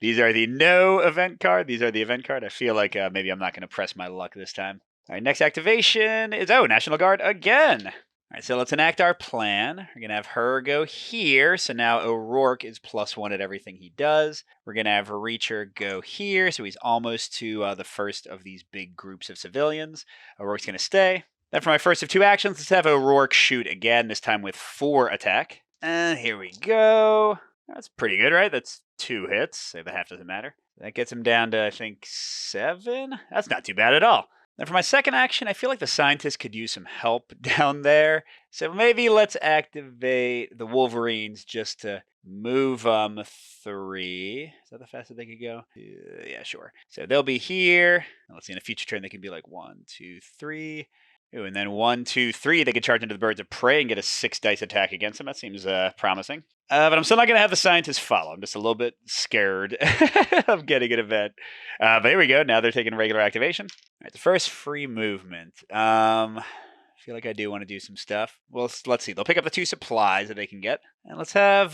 These are the no event card. These are the event card. I feel like maybe I'm not going to press my luck this time. All right, next activation is, National Guard again. All right, so let's enact our plan. We're going to have her go here. So now O'Rourke is +1 at everything he does. We're going to have Reacher go here. So he's almost to the first of these big groups of civilians. O'Rourke's going to stay. Then for my first of 2 actions, let's have O'Rourke shoot again, this time with 4 attack. And here we go. That's pretty good, right? That's 2 hits. So the half doesn't matter. That gets him down to, I think, 7. That's not too bad at all. Then for my second action, I feel like the scientists could use some help down there. So maybe let's activate the Wolverines just to move 3. Is that the fastest they could go? Yeah, sure. So they'll be here. Let's see, in a future turn, they can be like 1, 2, 3. Ooh, and then 1, 2, 3, they can charge into the birds of prey and get a 6 dice attack against them. That seems promising. But I'm still not going to have the scientists follow. I'm just a little bit scared of getting an event. But here we go. Now they're taking regular activation. All right, the first free movement. I feel like I do want to do some stuff. Well, let's see. They'll pick up the 2 supplies that they can get. And let's have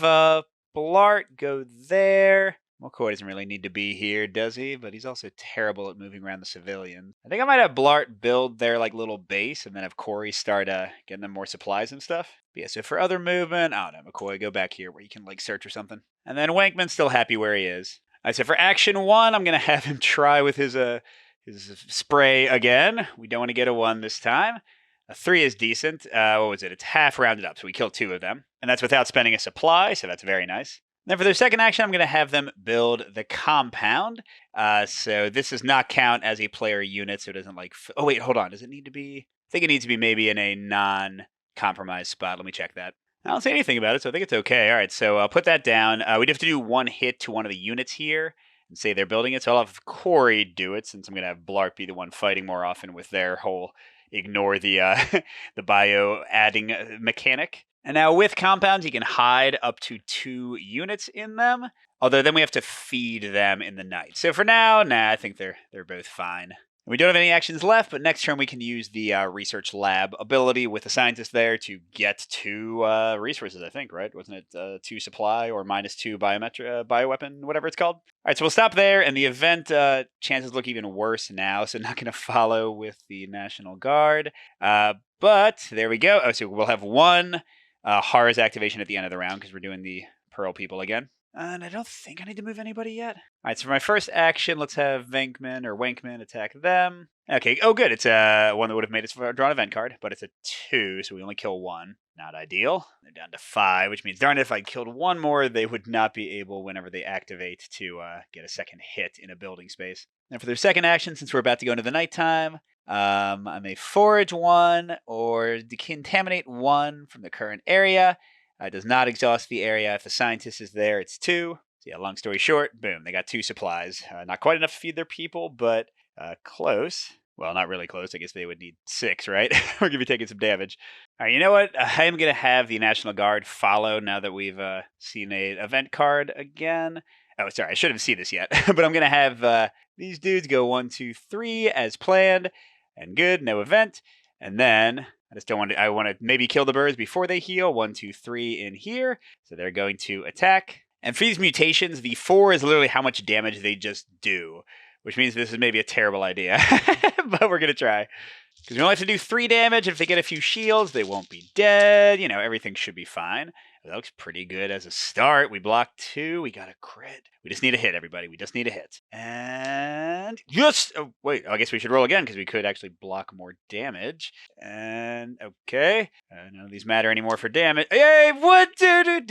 Blart go there. McCoy doesn't really need to be here, does he? But he's also terrible at moving around the civilians. I think I might have Blart build their little base and then have Corey start getting them more supplies and stuff. But yeah, so for other movement, I don't know, McCoy, go back here where you can search or something. And then Wankman's still happy where he is. All right, so for action 1, I'm going to have him try with his spray again. We don't want to get a 1 this time. A 3 is decent. What was it? It's half rounded up, so we killed 2 of them. And that's without spending a supply, so that's very nice. Then for their second action, I'm going to have them build the compound. So this does not count as a player unit, so it doesn't oh, wait, hold on. Does it need to be? I think it needs to be maybe in a non-compromised spot. Let me check that. I don't say anything about it, so I think it's okay. All right, so I'll put that down. We'd have to do 1 hit to one of the units here and say they're building it. So I'll have Corey do it, since I'm going to have Blart be the one fighting more often with their whole ignore the the bio adding mechanic. And now with compounds, you can hide up to 2 units in them. Although then we have to feed them in the night. So for now, I think they're both fine. And we don't have any actions left, but next turn we can use the research lab ability with the scientist there to get 2 resources, I think, right? Wasn't it 2 supply or -2 bioweapon, whatever it's called? All right, so we'll stop there. And the event chances look even worse now, so not going to follow with the National Guard. But there we go. Oh, so we'll have 1 Horror's activation at the end of the round because we're doing the Pearl people again. And I don't think I need to move anybody yet. All right, so for my first action, let's have Wankman attack them. Okay, oh good, it's one that would have made its drawn event card, but it's a 2, so we only kill 1. Not ideal. They're down to 5, which means darn it, if I killed 1 more, they would not be able, whenever they activate, to get a second hit in a building space. And for their second action, since we're about to go into the nighttime, I may forage 1 or decontaminate 1 from the current area. It does not exhaust the area. If the scientist is there, it's 2. So yeah, long story short, boom, they got 2 supplies. Not quite enough to feed their people, but close. Well, not really close. I guess they would need 6, right? We're going to be taking some damage. All right, you know what? I am going to have the National Guard follow now that we've seen an event card again. Oh, sorry, I shouldn't have seen this yet. But I'm going to have these dudes go 1, 2, 3 as planned. And good, no event. And then I just don't want to, I want to maybe kill the birds before they heal. 1, 2, 3 in here. So they're going to attack. And for these mutations, the 4 is literally how much damage they just do, which means this is maybe a terrible idea. But we're going to try. Because we only have to do 3 damage. If they get a few shields, they won't be dead. You know, everything should be fine. That looks pretty good as a start. We blocked 2. We got a crit. We just need a hit, everybody. We just need a hit. And yes! Oh, wait. I guess we should roll again because we could actually block more damage. And okay. None of these matter anymore for damage. Yay! What? So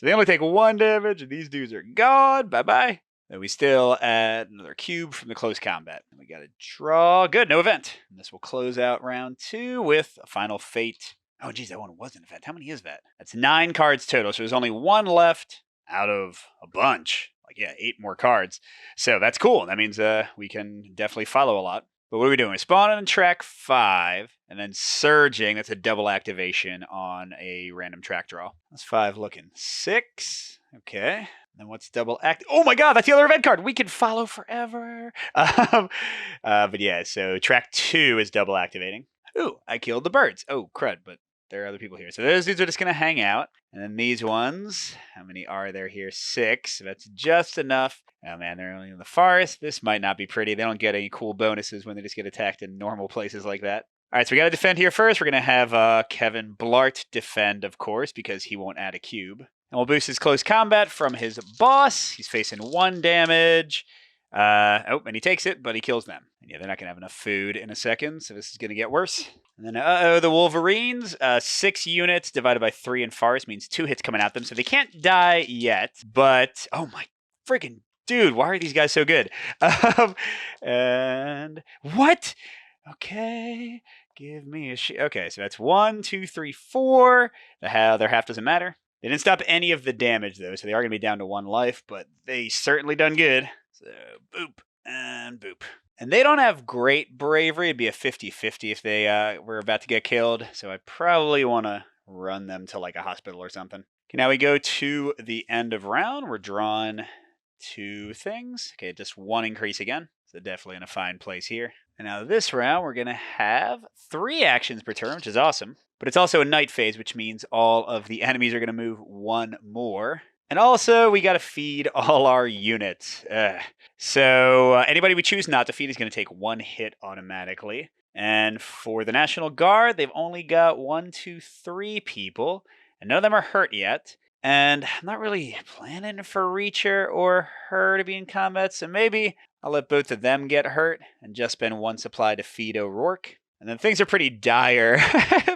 they only take 1 damage, and these dudes are gone. Bye-bye. Then we still add another cube from the close combat. And we got to draw. Good, no event. And this will close out round 2 with a final fate. Oh, geez, that one was an event. How many is that? That's 9 cards total, so there's only 1 left out of a bunch. 8 more cards. So that's cool. That means we can definitely follow a lot. But what are we doing? We're spawning on track 5, and then surging. That's a double activation on a random track draw. That's 5 looking. 6. Okay. And then what's double act? Oh my god, that's the other event card. We can follow forever. But yeah, so track 2 is double activating. Ooh, I killed the birds. Oh, crud, but there are other people here. So those dudes are just going to hang out. And then these ones, how many are there here? 6. So that's just enough. Oh man, they're only in the forest. This might not be pretty. They don't get any cool bonuses when they just get attacked in normal places like that. All right, so we got to defend here first. We're going to have Kevin Blart defend, of course, because he won't add a cube. And we'll boost his close combat from his boss. He's facing 1 damage. And he takes it, but he kills them. And yeah, they're not going to have enough food in a second, so this is going to get worse. And then, the Wolverines. 6 units divided by 3 in forest means 2 hits coming at them, so they can't die yet. But, oh my freaking dude, why are these guys so good? And what? Okay, give me a okay, so that's 1, 2, 3, 4. Their half doesn't matter. They didn't stop any of the damage, though, so they are going to be down to 1 life, but they certainly done good. So, boop and boop. And they don't have great bravery. It'd be a 50-50 if they were about to get killed, so I probably want to run them to, like, a hospital or something. Okay, now we go to the end of round. We're drawn 2 things. Okay, just 1 increase again, so definitely in a fine place here. And now this round, we're going to have 3 actions per turn, which is awesome. But it's also a night phase, which means all of the enemies are going to move 1 more. And also, we got to feed all our units. So anybody we choose not to feed is going to take 1 hit automatically. And for the National Guard, they've only got 1, 2, 3 people. And none of them are hurt yet. And I'm not really planning for Reacher or her to be in combat, so maybe I'll let both of them get hurt and just spend 1 supply to feed O'Rourke. And then things are pretty dire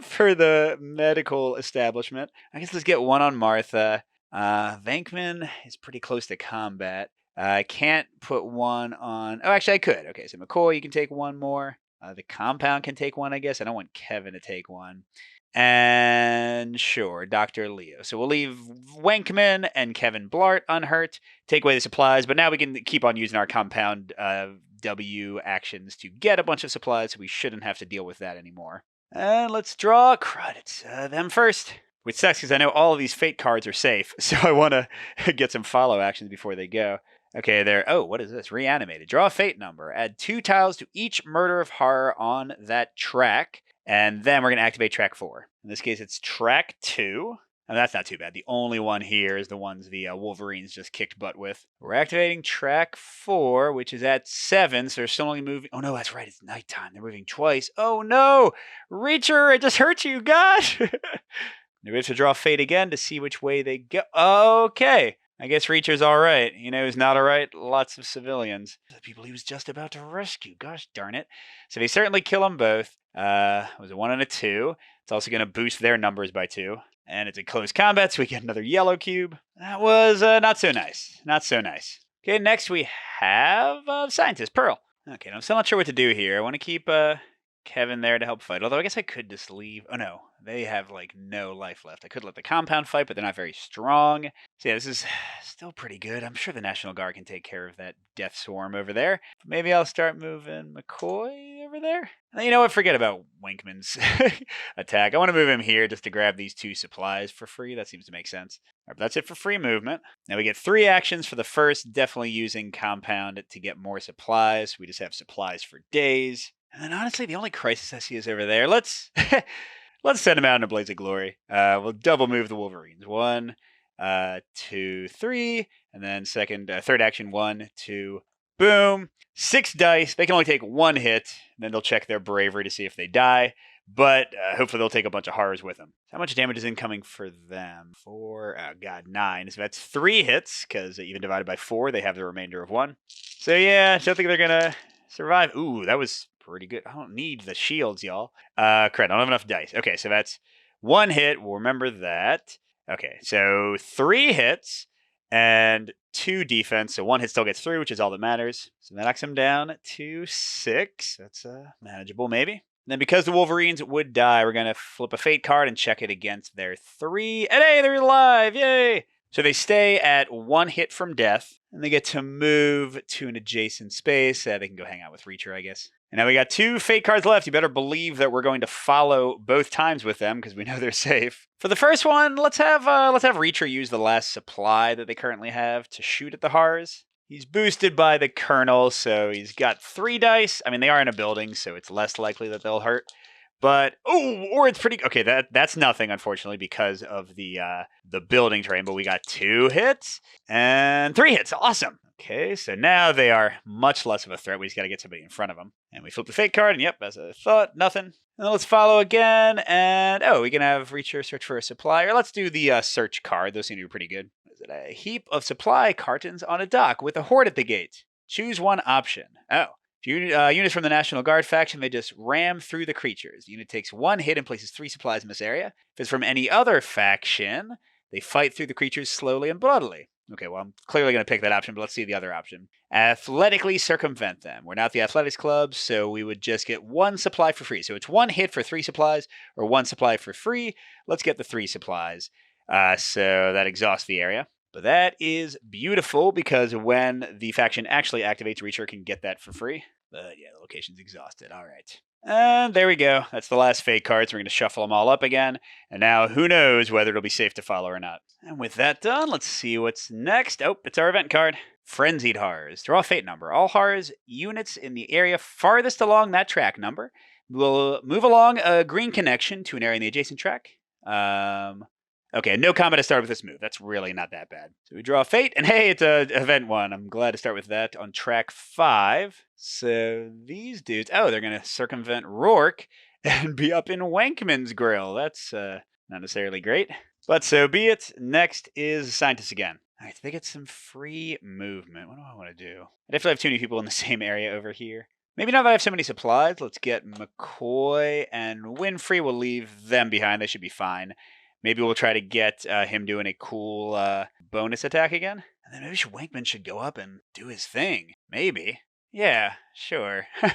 for the medical establishment. I guess let's get 1 on Martha. Venkman is pretty close to combat. I can't put 1 on... Oh, actually, I could. Okay, so McCoy, you can take 1 more. The compound can take 1, I guess. I don't want Kevin to take 1. And sure, Dr. Leo. So we'll leave Wenkman and Kevin Blart unhurt, take away the supplies, but now we can keep on using our compound W actions to get a bunch of supplies, so we shouldn't have to deal with that anymore. And let's draw. Crud, it's them first. Which sucks because I know all of these fate cards are safe, so I want to get some follow actions before they go. Okay, there. Oh, what is this? Reanimated. Draw a fate number. Add 2 tiles to each murder of horror on that track. And then we're going to activate track 4. In this case, it's track 2. And that's not too bad. The only one here is the ones the Wolverines just kicked butt with. We're activating track 4, which is at 7. So they're still only moving. Oh, no, that's right. It's nighttime. They're moving twice. Oh, no. Reacher, I just hurt you. God. We have to draw fate again to see which way they go. Okay. I guess Reacher's all right. You know who's not all right? Lots of civilians. The people he was just about to rescue. Gosh darn it. So they certainly kill them both. It was a 1 and a 2. It's also going to boost their numbers by 2. And it's in close combat, so we get another yellow cube. That was not so nice. Not so nice. Okay, next we have Scientist, Pearl. Okay, I'm still not sure what to do here. I want to keep Kevin there to help fight. Although I guess I could just leave. Oh no, they have like no life left. I could let the compound fight, but they're not very strong. So yeah, this is still pretty good. I'm sure the National Guard can take care of that death swarm over there. Maybe I'll start moving McCoy over there. And you know what? Forget about Winkman's attack. I want to move him here just to grab these 2 supplies for free. That seems to make sense. All right, but that's it for free movement. Now we get 3 actions for the first, definitely using compound to get more supplies. We just have supplies for days. And then honestly, the only crisis I see is over there. Let's send him out in a blaze of glory. We'll double move the Wolverines. 1, 2, 3, and then third action 1, 2, boom. 6 dice. They can only take 1 hit. And then they'll check their bravery to see if they die. But hopefully they'll take a bunch of horrors with them. How much damage is incoming for them? 4, 9. So that's 3 hits, because even divided by 4, they have the remainder of 1. So yeah, I don't think they're gonna survive. Ooh, that was pretty good. I don't need the shields, y'all. Crap, I don't have enough dice. Okay, so that's 1 hit. We'll remember that. Okay, so 3 hits and 2 defense. So 1 hit still gets through, which is all that matters. So that knocks him down to 6. That's manageable, maybe. And then because the Wolverines would die, we're going to flip a fate card and check it against their 3. And hey, they're alive! Yay! So they stay at 1 hit from death, and they get to move to an adjacent space. They can go hang out with Reacher, I guess. And now we got 2 fate cards left. You better believe that we're going to follow both times with them because we know they're safe. For the first one, let's have Reacher use the last supply that they currently have to shoot at the horrors. He's boosted by the Colonel, so he's got 3 dice. I mean, they are in a building, so it's less likely that they'll hurt. But or it's pretty okay. That's nothing, unfortunately, because of the building terrain. But we got 2 hits and 3 hits. Awesome. Okay, so now they are much less of a threat. We just got to get somebody in front of them. And we flip the fake card, and yep, as I thought, nothing. And let's follow again, and we can have Reacher search for a supply. Or let's do the search card. Those seem to be pretty good. Is it a heap of supply cartons on a dock with a horde at the gate? Choose one option. Units from the National Guard faction, they just ram through the creatures. The unit takes 1 hit and places 3 supplies in this area. If it's from any other faction, they fight through the creatures slowly and bloodily. Okay, well, I'm clearly going to pick that option, but let's see the other option. Athletically circumvent them. We're not the athletics club, so we would just get 1 supply for free. So it's 1 hit for 3 supplies, or 1 supply for free. Let's get the 3 supplies. So that exhausts the area. But that is beautiful because when the faction actually activates, Reacher can get that for free. But yeah, the location's exhausted. All right. And there we go. That's the last fake cards. We're going to shuffle them all up again. And now who knows whether it'll be safe to follow or not. And with that done, let's see what's next. Oh, it's our event card. Frenzied Horrors. Draw a fate number. All horrors units in the area farthest along that track number will move along a green connection to an area in the adjacent track. Okay, no combat to start with this move. That's really not that bad. So we draw Fate, and hey, it's event 1. I'm glad to start with that on track 5. So these dudes, they're going to circumvent Rourke and be up in Wankman's Grill. That's not necessarily great, but so be it. Next is Scientists again. All right, so they get some free movement. What do I want to do? I definitely have too many people in the same area over here. Maybe now that I have so many supplies, let's get McCoy and Winfrey. We'll leave them behind. They should be fine. Maybe we'll try to get him doing a cool bonus attack again. And then maybe Wankman should go up and do his thing. Maybe. Yeah, sure. All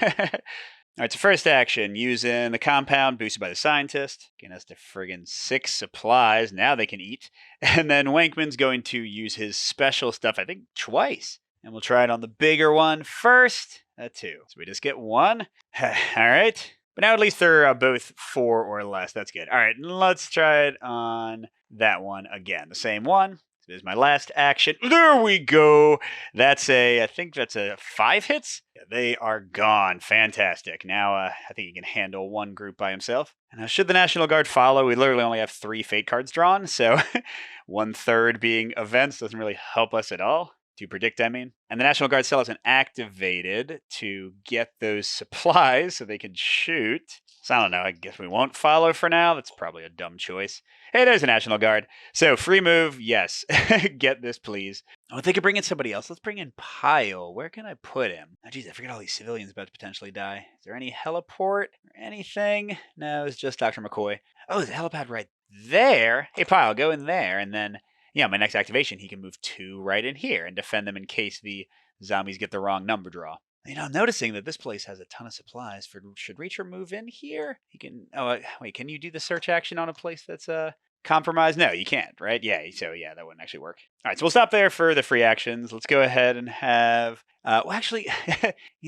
right, so first action, using the compound boosted by the scientist. Getting us to friggin' 6 supplies. Now they can eat. And then Wankman's going to use his special stuff, I think, twice. And we'll try it on the bigger one first. 2. So we just get 1. All right. But now at least they're both 4 or less. That's good. All right, let's try it on that one again. The same one. This is my last action. There we go. I think that's a 5 hits. Yeah, they are gone. Fantastic. Now I think he can handle 1 group by himself. And now should the National Guard follow, we literally only have 3 fate cards drawn. So 1/3 being events doesn't really help us at all. To predict, I mean. And the National Guard still hasn't activated to get those supplies so they can shoot. So I don't know, I guess we won't follow for now. That's probably a dumb choice. Hey, there's a National Guard. So free move, yes. Get this, please. Oh, if they could bring in somebody else, let's bring in Pyle. Where can I put him? Oh, geez, I forget all these civilians about to potentially die. Is there any heliport or anything? No, it's just Dr. McCoy. Oh, there's a helipad right there. Hey, Pyle, go in there, and then my next activation, he can move 2 right in here and defend them in case the zombies get the wrong number draw. I'm noticing that this place has a ton of supplies. Should Reacher move in here? He can. Oh, wait, can you do the search action on a place that's compromised? No, you can't, right? Yeah, so that wouldn't actually work. All right, so we'll stop there for the free actions. Let's go ahead and have. Actually,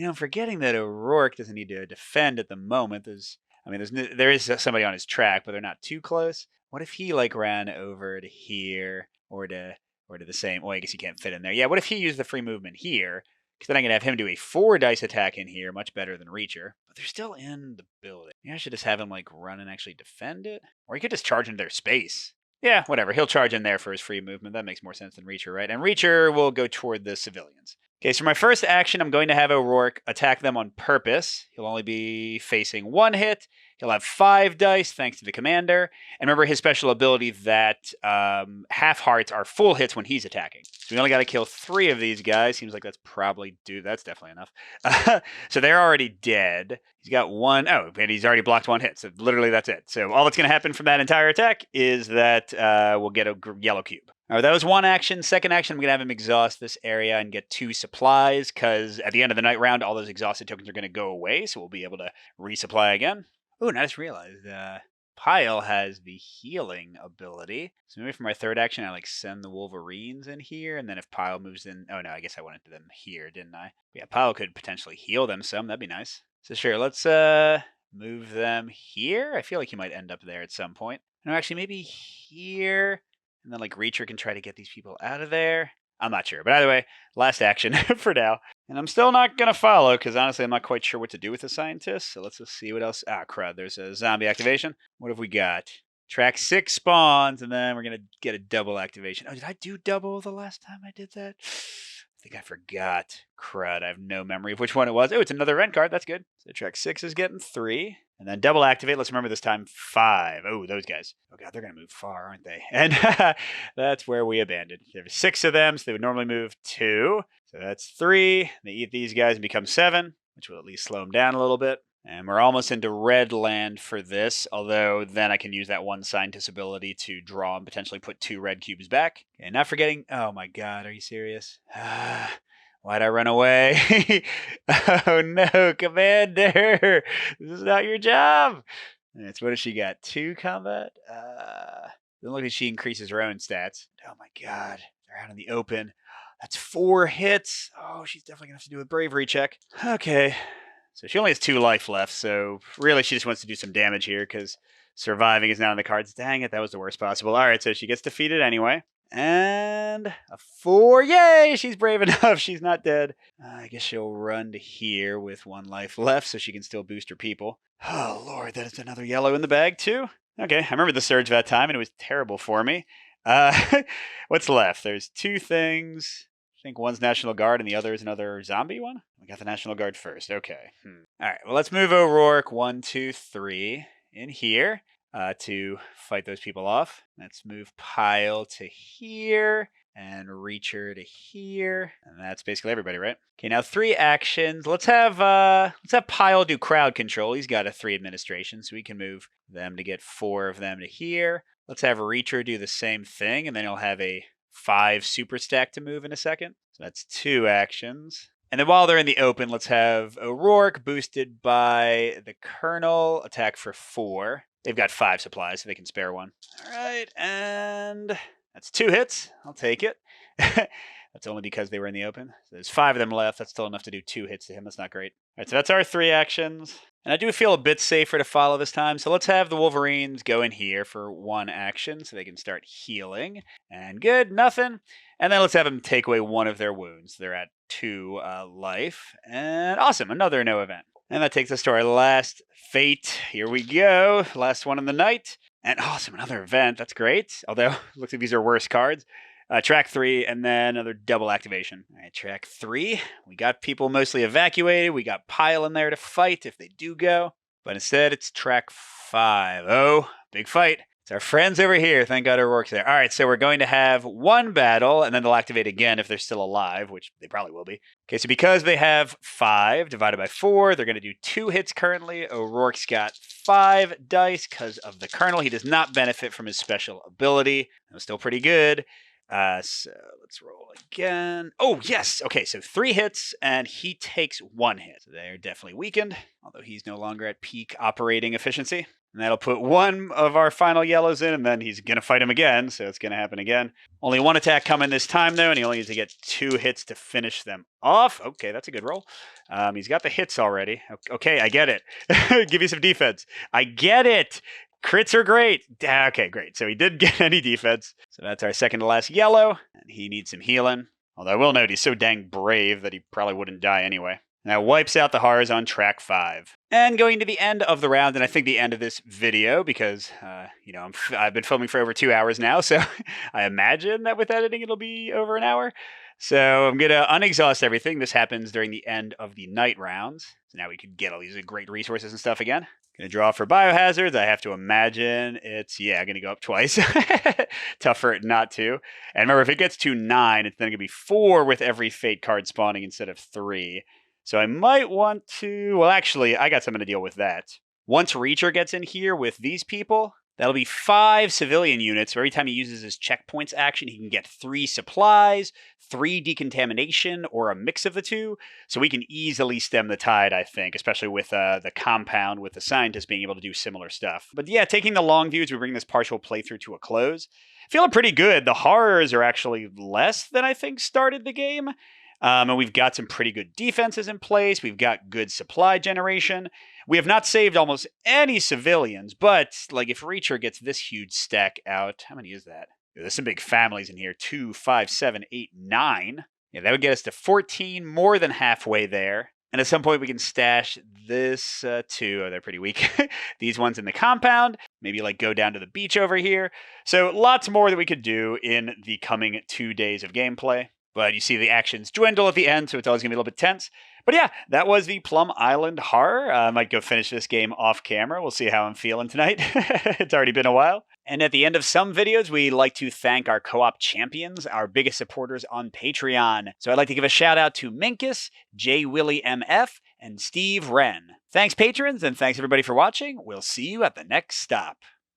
I'm forgetting that O'Rourke doesn't need to defend at the moment. There is somebody on his track, but they're not too close. What if he ran over to here? Or to the same. Well, I guess he can't fit in there. Yeah, what if he used the free movement here? Because then I can have him do a 4 dice attack in here, much better than Reacher. But they're still in the building. Maybe I should just have him run and actually defend it. Or he could just charge into their space. Yeah, whatever. He'll charge in there for his free movement. That makes more sense than Reacher, right? And Reacher will go toward the civilians. Okay, so my first action, I'm going to have O'Rourke attack them on purpose. He'll only be facing 1 hit. He'll have 5 dice, thanks to the commander. And remember his special ability that half hearts are full hits when he's attacking. So we only got to kill 3 of these guys. Seems like that's definitely enough. So they're already dead. He's got 1. Oh, and he's already blocked 1 hit. So literally that's it. So all that's going to happen from that entire attack is that we'll get a yellow cube. All right, that was 1 action. Second action, I'm going to have him exhaust this area and get 2 supplies, because at the end of the night round, all those exhausted tokens are going to go away, so we'll be able to resupply again. Oh, and I just realized Pyle has the healing ability. So maybe for my third action, I send the Wolverines in here, and then if Pyle moves in... Oh, no, I guess I wanted them here, didn't I? Yeah, Pyle could potentially heal them some. That'd be nice. So sure, let's move them here. I feel like he might end up there at some point. No, actually, maybe here... And then Reacher can try to get these people out of there. I'm not sure. But either way, last action for now. And I'm still not going to follow because honestly, I'm not quite sure what to do with the scientist. So let's just see what else. Ah, crud. There's a zombie activation. What have we got? Track 6 spawns, and then we're going to get a double activation. Oh, did I do double the last time I did that? I think I forgot. Crud. I have no memory of which one it was. Oh, it's another event card. That's good. So track 6 is getting 3. And then double activate. Let's remember this time 5. Oh, those guys. Oh, God, they're going to move far, aren't they? And that's where we abandoned. There's 6 of them, so they would normally move 2. So that's 3. They eat these guys and become 7, which will at least slow them down a little bit. And we're almost into red land for this, although then I can use that one scientist ability to draw and potentially put 2 red cubes back. Okay, not forgetting... Oh my god, are you serious? Why'd I run away? Oh no, Commander! This is not your job! And it's, what does she got? 2 combat? Doesn't look like she increases her own stats. Oh my god, they're out in the open. That's 4 hits! Oh, she's definitely gonna have to do a bravery check. Okay. So she only has 2 life left, so really she just wants to do some damage here because surviving is not in the cards. Dang it, that was the worst possible. All right, so she gets defeated anyway. And a 4. Yay, she's brave enough. She's not dead. I guess she'll run to here with 1 life left so she can still boost her people. Oh, Lord, that is another yellow in the bag, too. Okay, I remember the surge that time, and it was terrible for me. What's left? There's 2 things. I think one's National Guard and the other is another zombie one. We got the National Guard first. Okay. All right. Well, let's move O'Rourke 1, 2, 3 in here to fight those people off. Let's move Pyle to here and Reacher to here, and that's basically everybody, right? Okay. Now 3 actions. Let's have Pyle do crowd control. He's got a 3 administration, so we can move them to get 4 of them to here. Let's have Reacher do the same thing, and then he'll have a 5 super stack to move in a second. So that's 2 actions. And then while they're in the open, let's have O'Rourke boosted by the Colonel, attack for 4. They've got 5 supplies, so they can spare 1. All right, and that's 2 hits. I'll take it. That's only because they were in the open. So there's 5 of them left. That's still enough to do 2 hits to him. That's not great. All right, so that's our 3 actions. And I do feel a bit safer to follow this time. So let's have the Wolverines go in here for 1 action so they can start healing. And good, nothing. And then let's have them take away 1 of their wounds. They're at 2 life. And awesome, another no event. And that takes us to our last fate. Here we go. Last one in the night. And awesome, another event. That's great. Although, looks like these are worse cards. Track 3, and then another double activation. All right, track 3. We got people mostly evacuated. We got Pyle in there to fight if they do go. But instead, it's track 5. Oh, big fight. It's our friends over here. Thank God O'Rourke's there. All right, so we're going to have 1 battle, and then they'll activate again if they're still alive, which they probably will be. Okay, so because they have 5 divided by 4, they're going to do 2 hits currently. O'Rourke's got 5 dice because of the Colonel. He does not benefit from his special ability. That was still pretty good. So let's roll again. Oh, yes. Okay, so 3 hits, and he takes 1 hit. So they're definitely weakened, although he's no longer at peak operating efficiency. And that'll put 1 of our final yellows in, and then he's going to fight him again, so it's going to happen again. Only 1 attack coming this time, though, and he only needs to get 2 hits to finish them off. Okay, that's a good roll. He's got the hits already. Okay, I get it. Give you some defense. I get it. Crits are great. Okay, great. So he didn't get any defense. So that's our second to last yellow. And he needs some healing. Although I will note he's so dang brave that he probably wouldn't die anyway. Now wipes out the horrors on track 5. And going to the end of the round, and I think the end of this video, because, I've been filming for over 2 hours now, so I imagine that with editing it'll be over an hour. So I'm going to unexhaust everything. This happens during the end of the night rounds. So now we could get all these great resources and stuff again. Going to draw for biohazards. I have to imagine it's, going to go up twice. Tough for it not to. And remember, if it gets to 9, it's then going to be 4 with every fate card spawning instead of 3. So I might want to, well, actually, I got something to deal with that. Once Reacher gets in here with these people, that'll be 5 civilian units. So every time he uses his checkpoints action, he can get 3 supplies, 3 decontamination, or a mix of the 2. So we can easily stem the tide, I think, especially with the compound, with the scientist being able to do similar stuff. But yeah, taking the long view as we bring this partial playthrough to a close, feeling pretty good. The horrors are actually less than I think started the game. And we've got some pretty good defenses in place. We've got good supply generation. We have not saved almost any civilians, but like if Reacher gets this huge stack out, how many is that? There's some big families in here. 2, 5, 7, 8, 9. Yeah, that would get us to 14, more than halfway there. And at some point, we can stash this too. Oh, they're pretty weak. These ones in the compound. Maybe like go down to the beach over here. So lots more that we could do in the coming 2 days of gameplay. But you see the actions dwindle at the end, so it's always going to be a little bit tense. But yeah, that was the Plum Island Horror. I might go finish this game off camera. We'll see how I'm feeling tonight. It's already been a while. And at the end of some videos, we like to thank our co-op champions, our biggest supporters on Patreon. So I'd like to give a shout out to Minkus, J. Willie MF, and Steve Wren. Thanks, patrons, and thanks everybody for watching. We'll see you at the next stop.